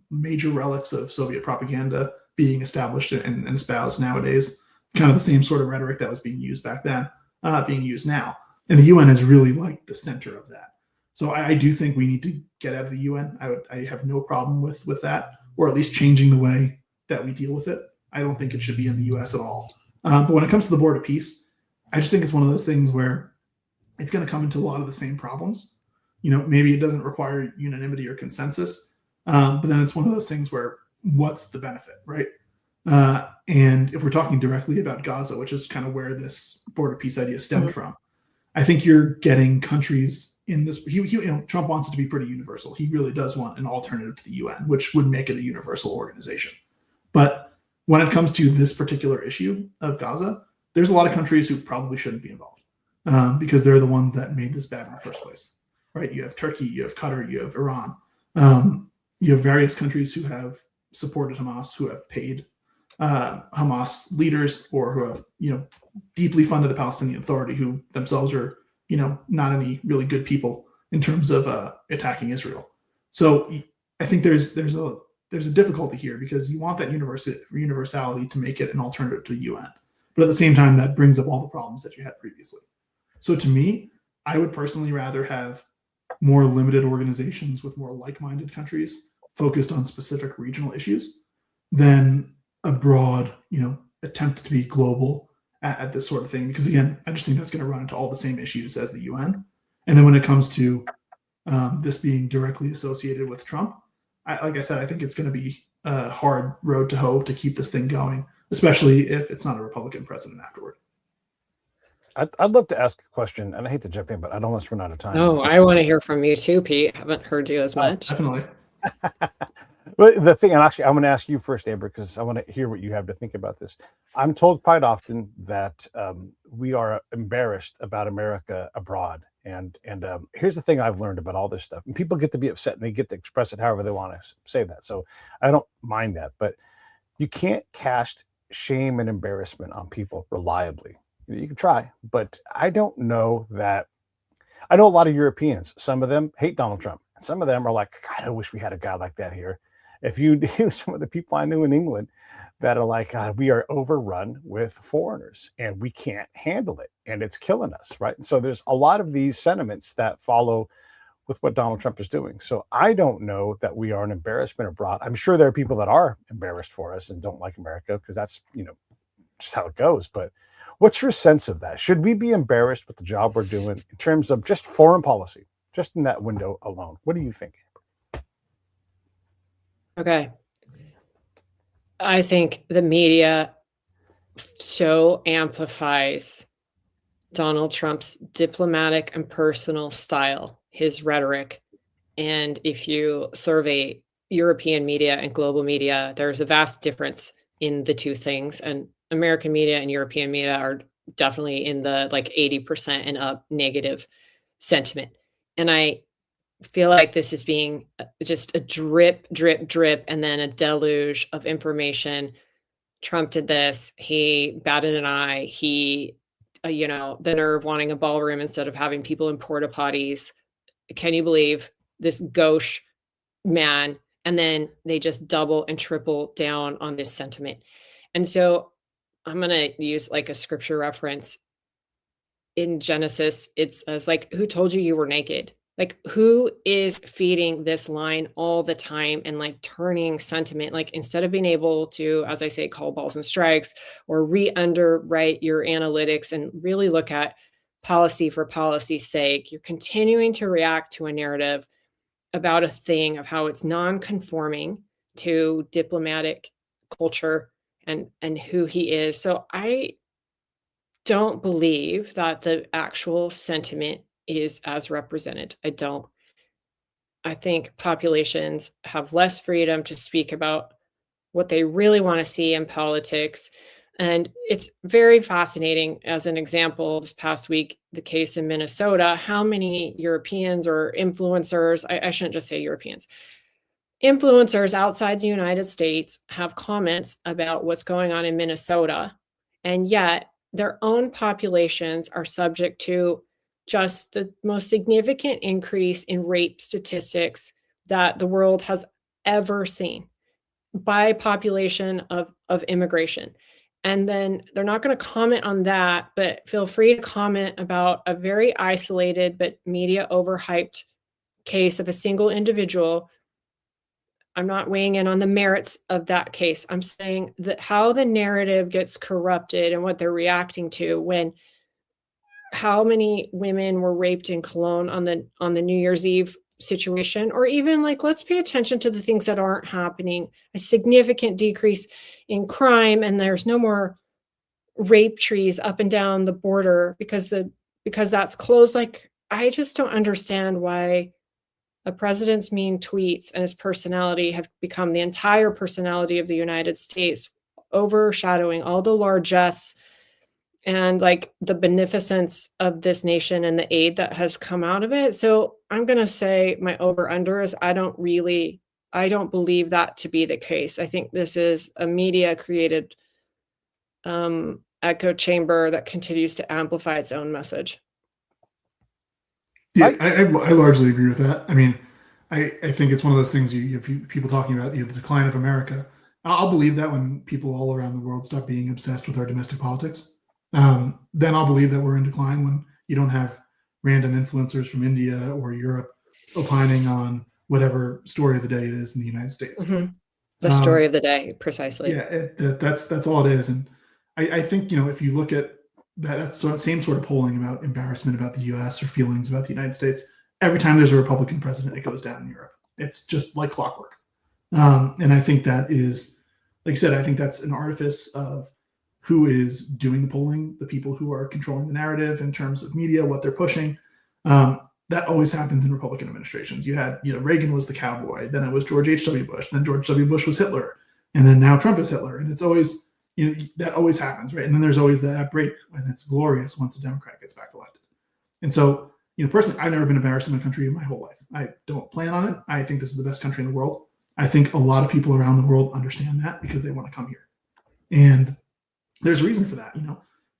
major relics of Soviet propaganda being established and espoused nowadays. Kind of the same sort of rhetoric that was being used back then, being used now. And the UN is really like the center of that. So I do think we need to get out of the UN. I have no problem with that, or at least changing the way that we deal with it. I don't think it should be in the US at all. But when it comes to the Board of Peace, I just think it's one of those things where it's going to come into a lot of the same problems. Maybe it doesn't require unanimity or consensus, but then it's one of those things where what's the benefit, right? And if we're talking directly about Gaza, which is kind of where this Board of Peace idea stemmed from, I think you're getting countries in this. Trump wants it to be pretty universal. He really does want an alternative to the UN, which would make it a universal organization. But when it comes to this particular issue of Gaza, there's a lot of countries who probably shouldn't be involved because they're the ones that made this bad in the first place, right? You have Turkey, you have Qatar, you have Iran. You have various countries who have supported Hamas, who have paid Hamas leaders, or who have, deeply funded the Palestinian Authority, who themselves are, not any really good people in terms of attacking Israel. So I think there's a there's a difficulty here because you want that universality to make it an alternative to the UN. But at the same time, that brings up all the problems that you had previously. So to me, I would personally rather have more limited organizations with more like-minded countries focused on specific regional issues than a broad, attempt to be global at this sort of thing. Because again, I just think that's going to run into all the same issues as the UN. And then when it comes to this being directly associated with Trump, like I said, I think it's going to be a hard road to hoe to keep this thing going, especially if it's not a Republican president afterward. I'd love to ask a question, and I hate to jump in, but I don't want to run out of time. No, I want to hear from you too, Pete. Haven't heard you as much. Definitely. Well, the thing, and actually, I'm going to ask you first, Amber, because I want to hear what you have to think about this. I'm told quite often that we are embarrassed about America abroad, and here's the thing I've learned about all this stuff. And people get to be upset, and they get to express it however they want to say that. So I don't mind that, but you can't cast shame and embarrassment on people reliably. You can try, but I don't know that. I know a lot of Europeans. Some of them hate Donald Trump. Some of them are like, God, I wish we had a guy like that here. If you knew some of the people I knew in England that are like, God, we are overrun with foreigners and we can't handle it and it's killing us, right? And so there's a lot of these sentiments that follow with what Donald Trump is doing. So I don't know that we are an embarrassment abroad. I'm sure there are people that are embarrassed for us and don't like America because that's, just how it goes. But what's your sense of that? Should we be embarrassed with the job we're doing in terms of just foreign policy, just in that window alone? What do you think? Okay. I think the media so amplifies Donald Trump's diplomatic and personal style, his rhetoric. And if you survey European media and global media, there's a vast difference in the two things. And American media and European media are definitely in the 80% and up negative sentiment. And I feel like this is being just a drip, drip, drip, and then a deluge of information. Trump did this. He batted an eye. He, the nerve wanting a ballroom instead of having people in porta potties. Can you believe this gauche man? And then they just double and triple down on this sentiment. And so I'm going to use a scripture reference. In Genesis, it says who told you were naked? Who is feeding this line all the time and turning sentiment? Instead of being able to, as I say, call balls and strikes or re-underwrite your analytics and really look at policy for policy's sake, you're continuing to react to a narrative about a thing of how it's non-conforming to diplomatic culture and who he is. So I don't believe that the actual sentiment is as represented. I don't. I think populations have less freedom to speak about what they really want to see in politics. And it's very fascinating. As an example, this past week, the case in Minnesota, how many Europeans or influencers, I shouldn't just say Europeans, influencers outside the United States have comments about what's going on in Minnesota. And yet their own populations are subject to just the most significant increase in rape statistics that the world has ever seen by population of immigration. And then they're not going to comment on that, but feel free to comment about a very isolated but media overhyped case of a single individual. I'm not weighing in on the merits of that case. I'm saying that how the narrative gets corrupted and what they're reacting to when how many women were raped in Cologne on the New Year's Eve situation, or even let's pay attention to the things that aren't happening, a significant decrease in crime, and there's no more rape trees up and down the border because that's closed. I just don't understand why a president's mean tweets and his personality have become the entire personality of the United States, overshadowing all the largesse and the beneficence of this nation and the aid that has come out of it. So I'm going to say my over under is I don't believe that to be the case. I think this is a media created echo chamber that continues to amplify its own message. Yeah, I largely agree with that. I mean, I think it's one of those things you have people talking about, the decline of America. I'll believe that when people all around the world stop being obsessed with our domestic politics. Then I'll believe that we're in decline when you don't have random influencers from India or Europe opining on whatever story of the day it is in the United States. The story of the day, precisely. Yeah, that's all it is. And I think, if you look at that same sort of polling about embarrassment about the U.S. or feelings about the United States, every time there's a Republican president, it goes down in Europe. It's just like clockwork. And I think that is, like I said, I think that's an artifice of who is doing the polling, the people who are controlling the narrative in terms of media, what they're pushing. That always happens in Republican administrations. You had, Reagan was the cowboy, then it was George H.W. Bush, then George W. Bush was Hitler, and then now Trump is Hitler. And it's always, that always happens, right? And then there's always that break, and it's glorious once a Democrat gets back elected. And so, personally, I've never been embarrassed in my country in my whole life. I don't plan on it. I think this is the best country in the world. I think a lot of people around the world understand that because they want to come here. And there's a reason for that.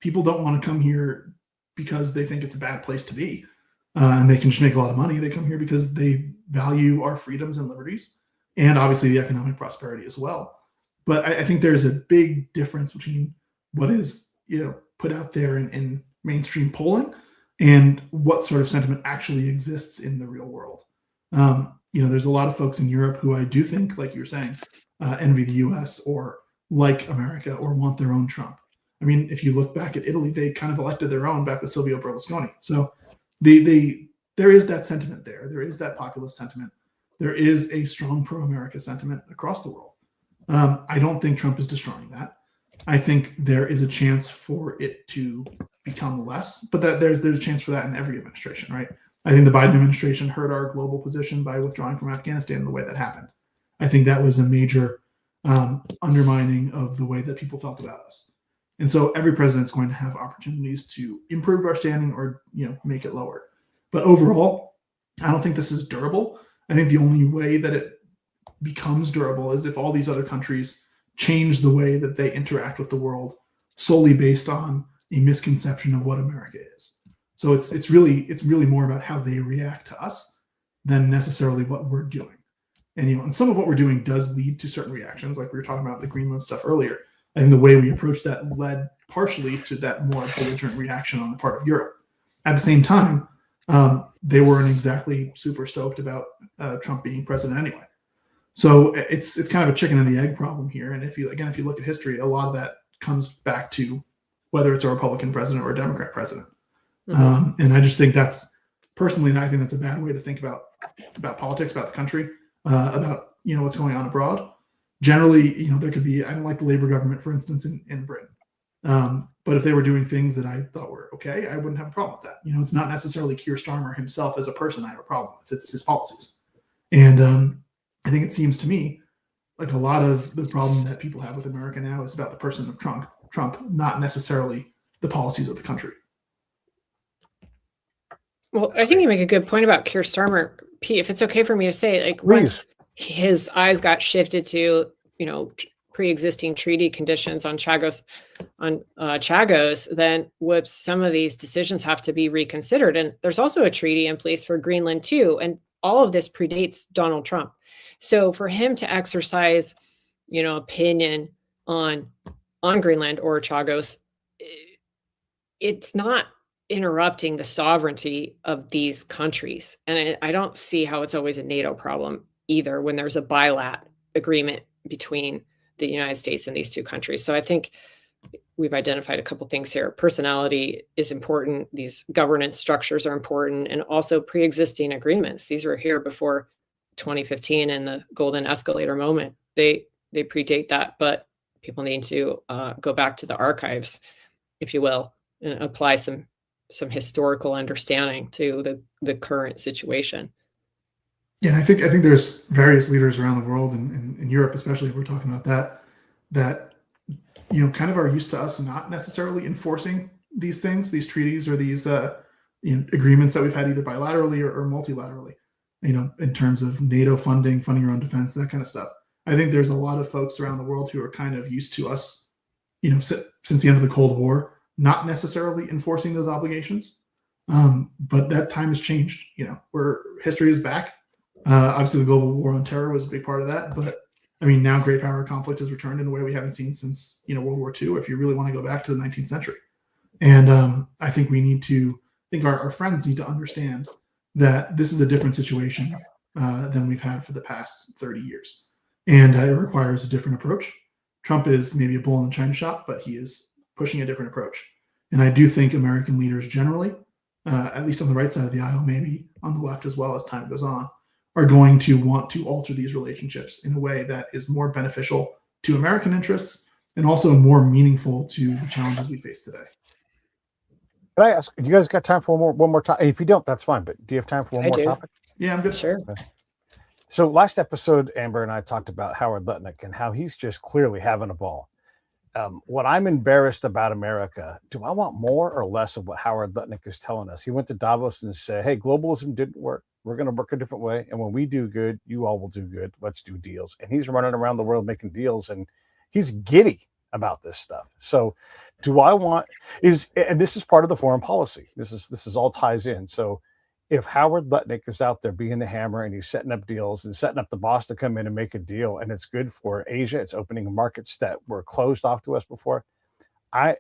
People don't want to come here because they think it's a bad place to be. And they can just make a lot of money. They come here because they value our freedoms and liberties and obviously the economic prosperity as well. But I think there's a big difference between what is, put out there in mainstream polling and what sort of sentiment actually exists in the real world. There's a lot of folks in Europe who I do think, like you were saying, envy the US or like America or want their own Trump. I mean, if you look back at Italy, they kind of elected their own back with Silvio Berlusconi. So there is that sentiment there. There is that populist sentiment. There is a strong pro-America sentiment across the world. I don't think Trump is destroying that. I think there is a chance for it to become less, but that there's a chance for that in every administration, right? I think the Biden administration hurt our global position by withdrawing from Afghanistan in the way that happened. I think that was a major undermining of the way that people felt about us. And so every president's going to have opportunities to improve our standing or, make it lower. But overall, I don't think this is durable. I think the only way that it becomes durable is if all these other countries change the way that they interact with the world solely based on a misconception of what America is. So it's really more about how they react to us than necessarily what we're doing. And some of what we're doing does lead to certain reactions, like we were talking about the Greenland stuff earlier. And the way we approached that led partially to that more belligerent reaction on the part of Europe. At the same time, they weren't exactly super stoked about Trump being president anyway. So it's kind of a chicken and the egg problem here. And if you look at history, a lot of that comes back to whether it's a Republican president or a Democrat president. Mm-hmm. And I just think I think that's a bad way to think about politics, about the country, about what's going on abroad. Generally, there could be, I don't like the Labour government, for instance, in Britain. But if they were doing things that I thought were okay, I wouldn't have a problem with that. It's not necessarily Keir Starmer himself as a person I have a problem with. It's his policies. And I think it seems to me like a lot of the problem that people have with America now is about the person of Trump, not necessarily the policies of the country. Well, I think you make a good point about Keir Starmer, Pete, if it's okay for me to say, once his eyes got shifted to, pre-existing treaty conditions on Chagos, then whoops, some of these decisions have to be reconsidered. And there's also a treaty in place for Greenland too. And all of this predates Donald Trump. So for him to exercise, opinion on Greenland or Chagos, it's not interrupting the sovereignty of these countries. And I don't see how it's always a NATO problem either when there's a bilat agreement between the United States and these two countries. So I think we've identified a couple things here. Personality is important. These governance structures are important, and also pre-existing agreements. These were here before 2015 and the golden escalator moment. They predate that, but people need to go back to the archives, if you will, and apply some historical understanding to the current situation. Yeah, I think there's various leaders around the world, and in Europe especially, if we're talking about that kind of are used to us not necessarily enforcing these things, these treaties or these agreements that we've had either bilaterally or multilaterally, in terms of NATO funding our own defense, that kind of stuff. I think there's a lot of folks around the world who are kind of used to us, since the end of the Cold War, not necessarily enforcing those obligations. But that time has changed. Where history is back. Obviously, the global war on terror was a big part of that, but I mean, now great power conflict has returned in a way we haven't seen since World War II. If you really want to go back to the 19th century, and I think our friends need to understand that this is a different situation than we've had for the past 30 years, and it requires a different approach. Trump is maybe a bull in the china shop, but he is pushing a different approach, and I do think American leaders generally, at least on the right side of the aisle, maybe on the left as well as time goes on, are going to want to alter these relationships in a way that is more beneficial to American interests and also more meaningful to the challenges we face today. Can I ask, do you guys got time for one more topic? If you don't, that's fine, but do you have time for one more topic? Yeah, I'm good. Sure. So last episode, Amber and I talked about Howard Lutnick and how he's just clearly having a ball. What I'm embarrassed about America, do I want more or less of what Howard Lutnick is telling us? He went to Davos and said, hey, globalism didn't work. We're going to work a different way. And when we do good, you all will do good. Let's do deals. And he's running around the world making deals, and he's giddy about this stuff. So do I want and this is part of the foreign policy. This is all ties in. So if Howard Lutnick is out there being the hammer and he's setting up deals and setting up the boss to come in and make a deal, and it's good for Asia, it's opening markets that were closed off to us before, I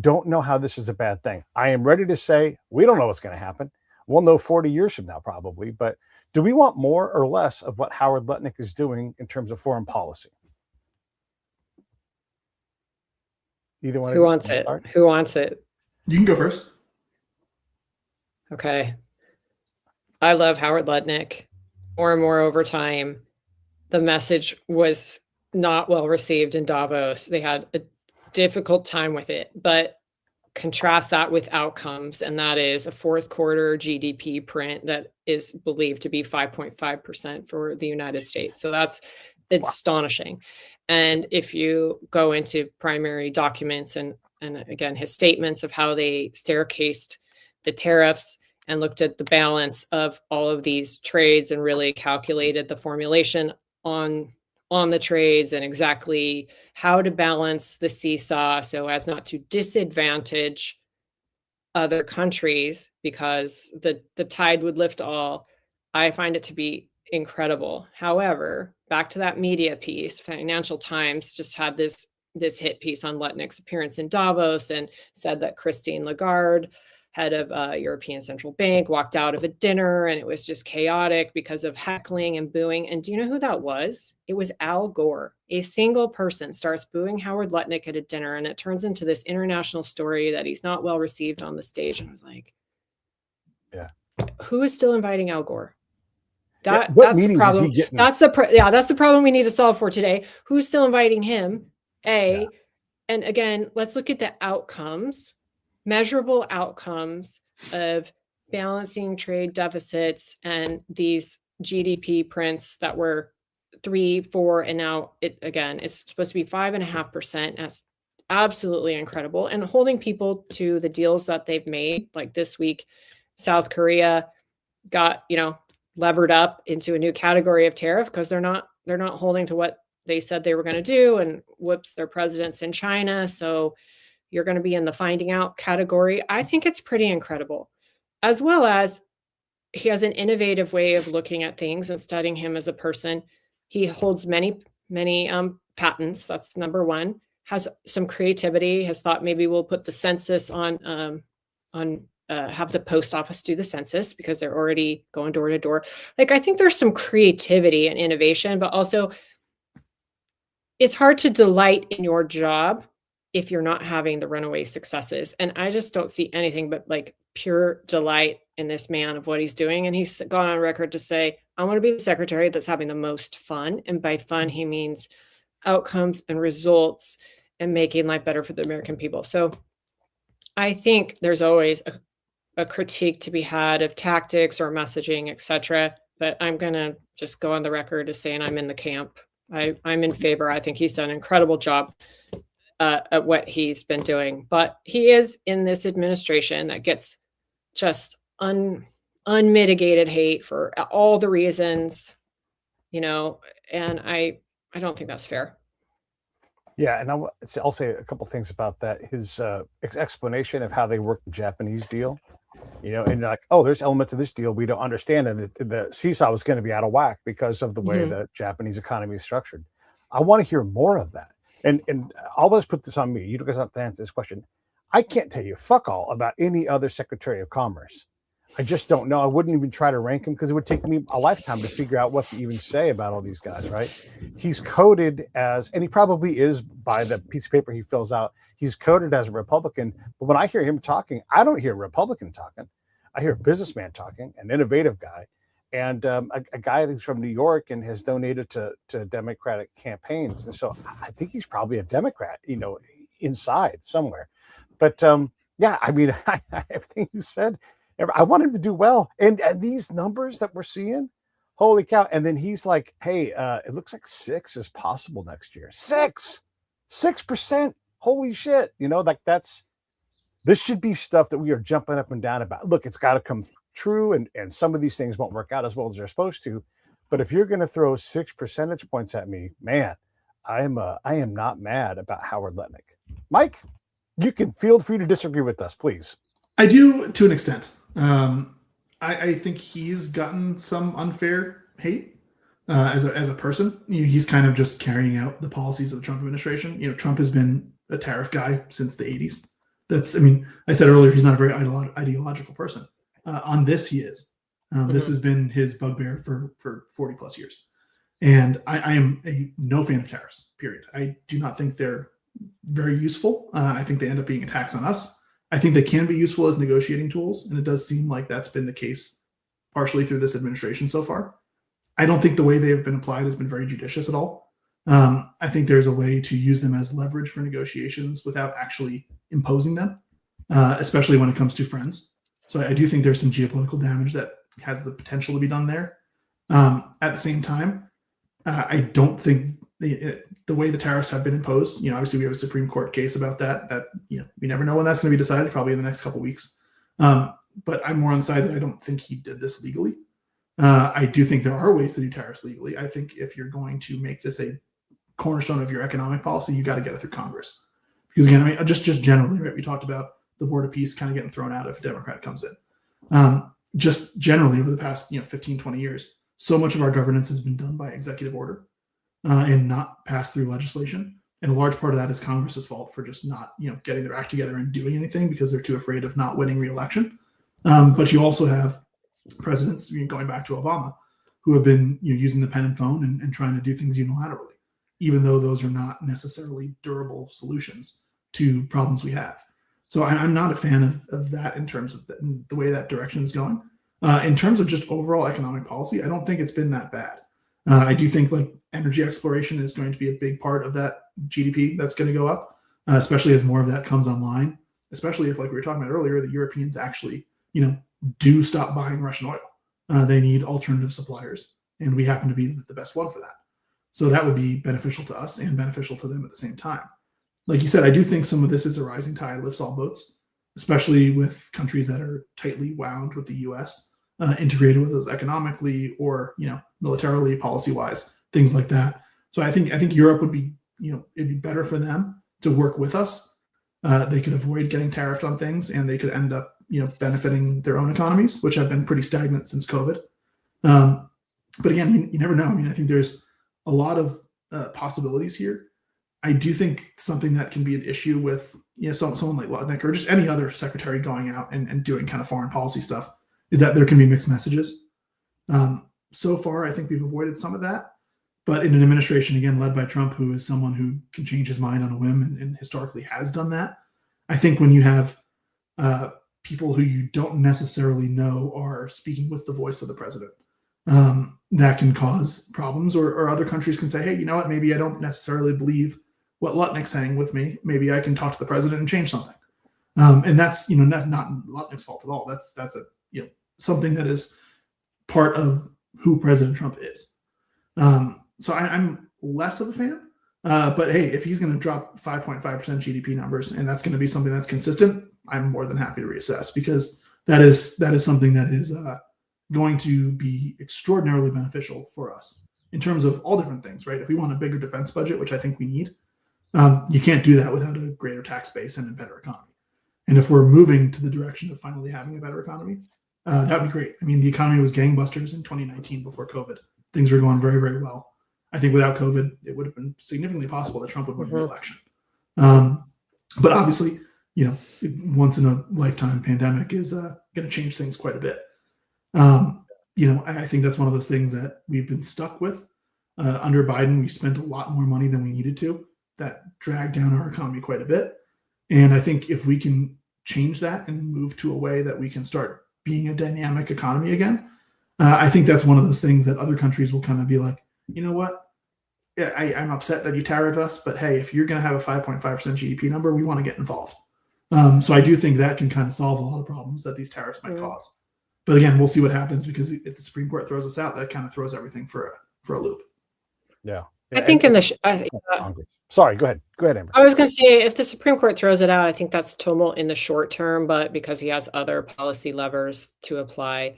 don't know how this is a bad thing. I am ready to say we don't know what's going to happen. We'll know 40 years from now probably, but do we want more or less of what Howard Lutnick is doing in terms of foreign policy? Either one. Who wants it? Who wants it? You can go first. Okay. I love Howard Lutnick. More and more over time, the message was not well received in Davos. They had a difficult time with it, but contrast that with outcomes, and that is a fourth quarter GDP print that is believed to be 5.5% for the United States. So that's astonishing. And if you go into primary documents and again, his statements of how they staircased the tariffs and looked at the balance of all of these trades and really calculated the formulation on the trades and exactly how to balance the seesaw so as not to disadvantage other countries because the tide would lift all. I find it to be incredible. However, back to that media piece, Financial Times just had this hit piece on Lutnick's appearance in Davos and said that Christine Lagarde, head of European Central Bank, walked out of a dinner and it was just chaotic because of heckling and booing. And do you know who that was? It was Al Gore. A single person starts booing Howard Lutnick at a dinner and it turns into this international story that he's not well received on the stage. And I was like, yeah, who is still inviting Al Gore? That's the problem. That's the problem we need to solve for today. Who's still inviting him? And again, let's look at the outcomes. Measurable outcomes of balancing trade deficits and these GDP prints that were 3, 4, and now it's supposed to be 5.5%. That's absolutely incredible. And holding people to the deals that they've made, like this week, South Korea got, levered up into a new category of tariff because they're not holding to what they said they were going to do, and whoops, their president's in China. So you're going to be in the finding out category. I think it's pretty incredible, as well as he has an innovative way of looking at things and studying him as a person. He holds many patents. That's number one. Has some creativity. Has thought maybe we'll put the census on have the post office do the census because they're already going door to door. Like, I think there's some creativity and innovation, but also it's hard to delight in your job if you're not having the runaway successes. And I just don't see anything but like pure delight in this man of what he's doing. And he's gone on record to say, I want to be the secretary that's having the most fun. And by fun, he means outcomes and results and making life better for the American people. So I think there's always a critique to be had of tactics or messaging, etc. But I'm going to just go on the record as saying I'm in the camp. I'm in favor. I think he's done an incredible job at what he's been doing, but he is in this administration that gets just unmitigated hate for all the reasons, and I don't think that's fair. Yeah, and I'll say a couple things about that. His explanation of how they worked the Japanese deal And like, oh, there's elements of this deal we don't understand, and the seesaw was going to be out of whack because of the way the Japanese economy is structured. I want to hear more of that, and I'll always put this on me. You guys have to answer this question. I can't tell you fuck all about any other Secretary of Commerce. I just don't know. I wouldn't even try to rank him because it would take me a lifetime to figure out what to even say about all these guys, right? He's coded as, and he probably is by the piece of paper he fills out, he's coded as a Republican. But when I hear him talking, I don't hear a Republican talking. I hear a businessman talking, an innovative guy, and a guy who's from New York and has donated to Democratic campaigns. And so I think he's probably a Democrat, inside somewhere. But yeah, I mean, everything you said, I want him to do well. And these numbers that we're seeing, holy cow. And then he's like, hey, it looks like 6 is possible next year. 6%. Holy shit. This should be stuff that we are jumping up and down about. Look, it's got to come true. And some of these things won't work out as well as they're supposed to. But if you're going to throw 6 percentage points at me, man, I am not mad about Howard Lutnick. Mike, you can feel free to disagree with us, please. I do, to an extent. I think he's gotten some unfair hate as a person. He's kind of just carrying out the policies of the Trump administration. Trump has been a tariff guy since the 80s. I said earlier, he's not a very ideological person. On this, he is. This has been his bugbear for 40 plus years. And I am no fan of tariffs, period. I do not think they're very useful. I think they end up being a tax on us. I think they can be useful as negotiating tools, and it does seem like that's been the case partially through this administration so far. I don't think the way they have been applied has been very judicious at all. I think there's a way to use them as leverage for negotiations without actually imposing them, especially when it comes to friends. So I do think there's some geopolitical damage that has the potential to be done there. At the same time, I don't think the way the tariffs have been imposed, obviously we have a Supreme Court case about that we never know when that's going to be decided, probably in the next couple of weeks. But I'm more on the side that I don't think he did this legally. I do think there are ways to do tariffs legally. I think if you're going to make this a cornerstone of your economic policy, you got to get it through Congress. Because again, just generally, right? We talked about the Board of Peace kind of getting thrown out if a Democrat comes in. Just generally over the past 15, 20 years, so much of our governance has been done by executive order and not passed through legislation. And a large part of that is Congress's fault for just not, getting their act together and doing anything because they're too afraid of not winning re-election. But you also have presidents, going back to Obama, who have been using the pen and phone and trying to do things unilaterally, even though those are not necessarily durable solutions to problems we have. So I'm not a fan of that in terms of the way that direction is going. In terms of just overall economic policy, I don't think it's been that bad. I do think energy exploration is going to be a big part of that GDP that's going to go up, especially as more of that comes online, especially if, like we were talking about earlier, the Europeans actually, do stop buying Russian oil. They need alternative suppliers, and we happen to be the best one for that. So that would be beneficial to us and beneficial to them at the same time. Like you said, I do think some of this is a rising tide lifts all boats, especially with countries that are tightly wound with the U.S., integrated with us economically or, militarily, policy-wise, things like that. So I think Europe would be, it'd be better for them to work with us. They could avoid getting tariffed on things, and they could end up, benefiting their own economies, which have been pretty stagnant since COVID. But again, you never know. I think there's a lot of possibilities here. I do think something that can be an issue with someone like Lutnick or just any other secretary going out and doing kind of foreign policy stuff is that there can be mixed messages. So far, I think we've avoided some of that. But in an administration, again, led by Trump, who is someone who can change his mind on a whim and historically has done that, I think when you have people who you don't necessarily know are speaking with the voice of the president, that can cause problems. Or other countries can say, hey, you know what, maybe I don't necessarily believe what Lutnick's saying with me. Maybe I can talk to the president and change something. And that's, not Lutnick's fault at all. That's a, something that is part of who President Trump is. So I'm less of a fan. But hey, if he's going to drop 5.5% GDP numbers and that's going to be something that's consistent, I'm more than happy to reassess, because that is something that is going to be extraordinarily beneficial for us in terms of all different things, right? If we want a bigger defense budget, which I think we need, you can't do that without a greater tax base and a better economy. And if we're moving to the direction of finally having a better economy, that'd be great. I mean, the economy was gangbusters in 2019 before COVID. Things were going very, very well. I think without COVID, it would have been significantly possible that Trump would win re-election. But obviously, once in a lifetime pandemic is going to change things quite a bit. I think that's one of those things that we've been stuck with. Under Biden, we spent a lot more money than we needed to. That dragged down our economy quite a bit. And I think if we can change that and move to a way that we can start being a dynamic economy again, I think that's one of those things that other countries will kind of be like, you know what? I'm upset that you tariff us, but hey, if you're going to have a 5.5% GDP number, we want to get involved. So I do think that can kind of solve a lot of problems that these tariffs might cause. But again, we'll see what happens, because if the Supreme Court throws us out, that kind of throws everything for a loop. Yeah. I think sorry, go ahead. Go ahead, Amber. I was going to say, if the Supreme Court throws it out, I think that's tumult in the short term, but because he has other policy levers to apply,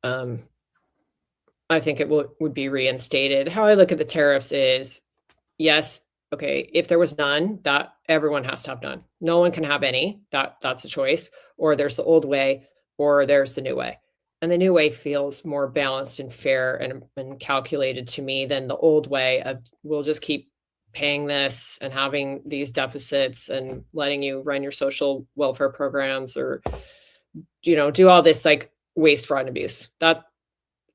I think it would be reinstated. How I look at the tariffs is, yes, okay, if there was none, that everyone has to have none. No one can have any. That's a choice. Or there's the old way, or there's the new way. And the new way feels more balanced and fair and calculated to me than the old way of, we'll just keep paying this and having these deficits and letting you run your social welfare programs, or, do all this like waste, fraud, and abuse. That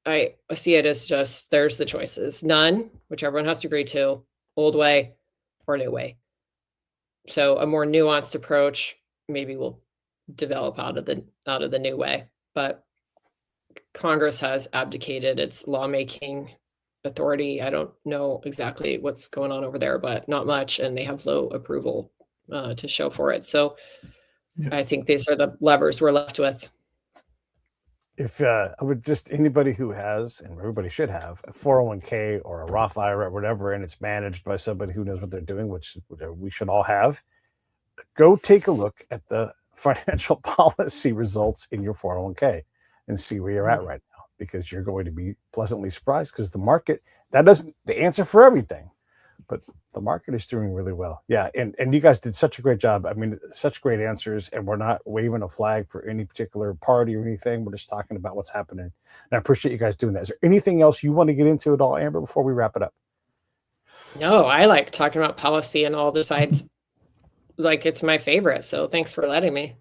I see it as just, there's the choices. None, which everyone has to agree to, old way or new way. So a more nuanced approach maybe will develop out of the new way. But Congress has abdicated its lawmaking authority. I don't know exactly what's going on over there, but not much, and they have low approval to show for it. So I think these are the levers we're left with. If I would just, anybody who has, and everybody should have, a 401k or a Roth IRA or whatever, and it's managed by somebody who knows what they're doing, which we should all have, go take a look at the financial policy results in your 401k and see where you're at right now, because you're going to be pleasantly surprised, because the market, that isn't the answer for everything, but the market is doing really well. Yeah. And you guys did such a great job. I mean, such great answers, and we're not waving a flag for any particular party or anything. We're just talking about what's happening. And I appreciate you guys doing that. Is there anything else you want to get into at all, Amber, before we wrap it up? No, I like talking about policy and all the sides. Like, it's my favorite. So thanks for letting me.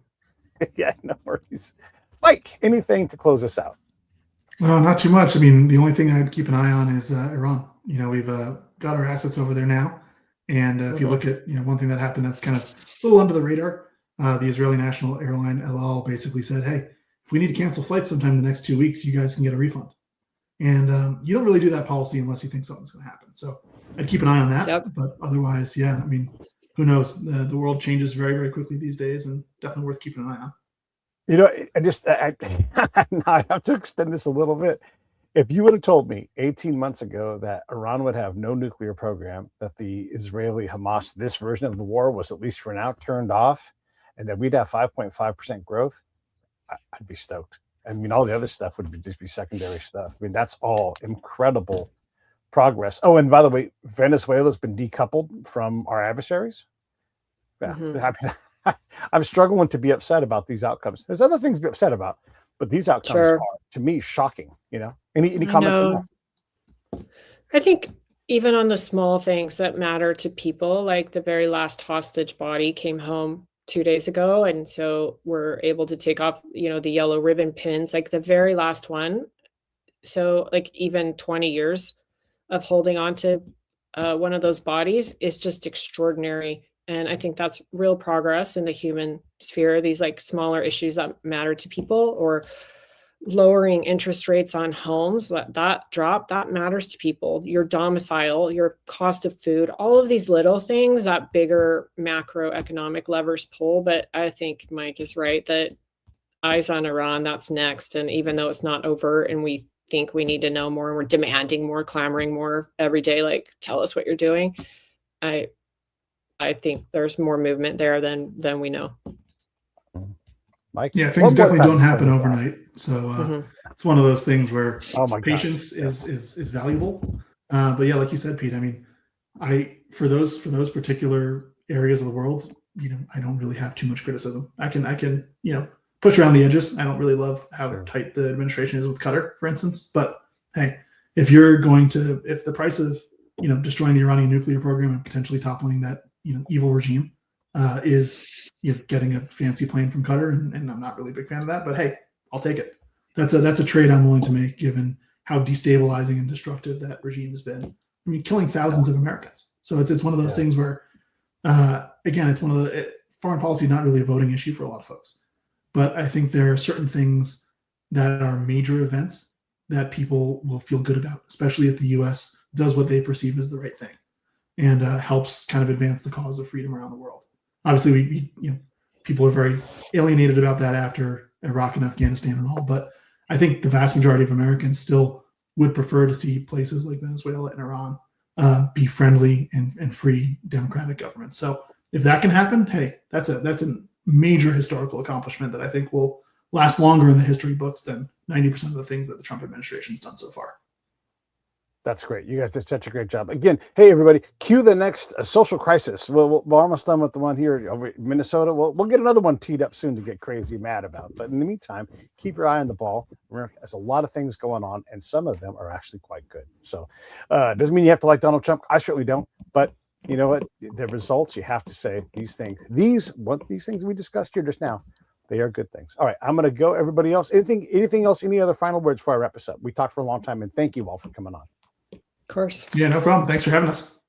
Yeah, no worries. Mike, anything to close us out? Well, not too much. I mean, the only thing I'd keep an eye on is Iran. We've got our assets over there now. And if you look at, one thing that happened that's kind of a little under the radar, the Israeli National Airline El Al basically said, hey, if we need to cancel flights sometime in the next 2 weeks, you guys can get a refund. And you don't really do that policy unless you think something's going to happen. So I'd keep an eye on that. Yep. But otherwise, yeah, I mean, who knows? The world changes very, very quickly these days, and definitely worth keeping an eye on. I have to extend this a little bit. If you would have told me 18 months ago that Iran would have no nuclear program, that the Israeli Hamas, this version of the war, was at least for now turned off, and that we'd have 5.5% growth, I'd be stoked. I mean, all the other stuff would just be secondary stuff. I mean, that's all incredible progress. Oh, and by the way, Venezuela's been decoupled from our adversaries. Yeah, I mean, I'm struggling to be upset about these outcomes. There's other things to be upset about, but these outcomes are, to me, shocking. Any comments on that? I think even on the small things that matter to people, like the very last hostage body came home 2 days ago, and so we're able to take off, the yellow ribbon pins, like the very last one. So like even 20 years of holding on to one of those bodies is just extraordinary. And I think that's real progress in the human sphere, these like smaller issues that matter to people, or lowering interest rates on homes, that drop, that matters to people, your domicile, your cost of food, all of these little things that bigger macroeconomic levers pull. But I think Mike is right that eyes on Iran, that's next. And even though it's not overt and we think we need to know more, and we're demanding more, clamoring more every day, like, tell us what you're doing, I think there's more movement there than we know. Mike? Yeah, things definitely don't happen overnight. So it's one of those things where patience is valuable. But yeah, like you said, Pete, I mean, for those particular areas of the world, I don't really have too much criticism. I can push around the edges. I don't really love how tight the administration is with Qatar, for instance. But hey, if the price of destroying the Iranian nuclear program and potentially toppling that evil regime is getting a fancy plane from Qatar, and I'm not really a big fan of that, but hey, I'll take it. That's a trade I'm willing to make, given how destabilizing and destructive that regime has been. I mean, killing thousands of Americans. So it's one of those things where, again, it's one of the foreign policy is not really a voting issue for a lot of folks, but I think there are certain things that are major events that people will feel good about, especially if the U.S. does what they perceive as the right thing and helps kind of advance the cause of freedom around the world. Obviously, people are very alienated about that after Iraq and Afghanistan and all, but I think the vast majority of Americans still would prefer to see places like Venezuela and Iran be friendly and free democratic governments. So if that can happen, hey, that's a major historical accomplishment that I think will last longer in the history books than 90% of the things that the Trump administration's done so far. That's great. You guys did such a great job. Again, hey, everybody, cue the next social crisis. We're almost done with the one here over Minnesota. We'll get another one teed up soon to get crazy mad about. But in the meantime, keep your eye on the ball. There's a lot of things going on, and some of them are actually quite good. So doesn't mean you have to like Donald Trump. I certainly don't. But you know what? The results, you have to say these things we discussed here just now, they are good things. All right, I'm going to go. Everybody else, anything else, any other final words before I wrap this up? We talked for a long time, and thank you all for coming on. Of course. Yeah, no problem. Thanks for having us.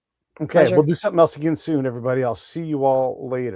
Okay, Pleasure. We'll do something else again soon, everybody. I'll see you all later.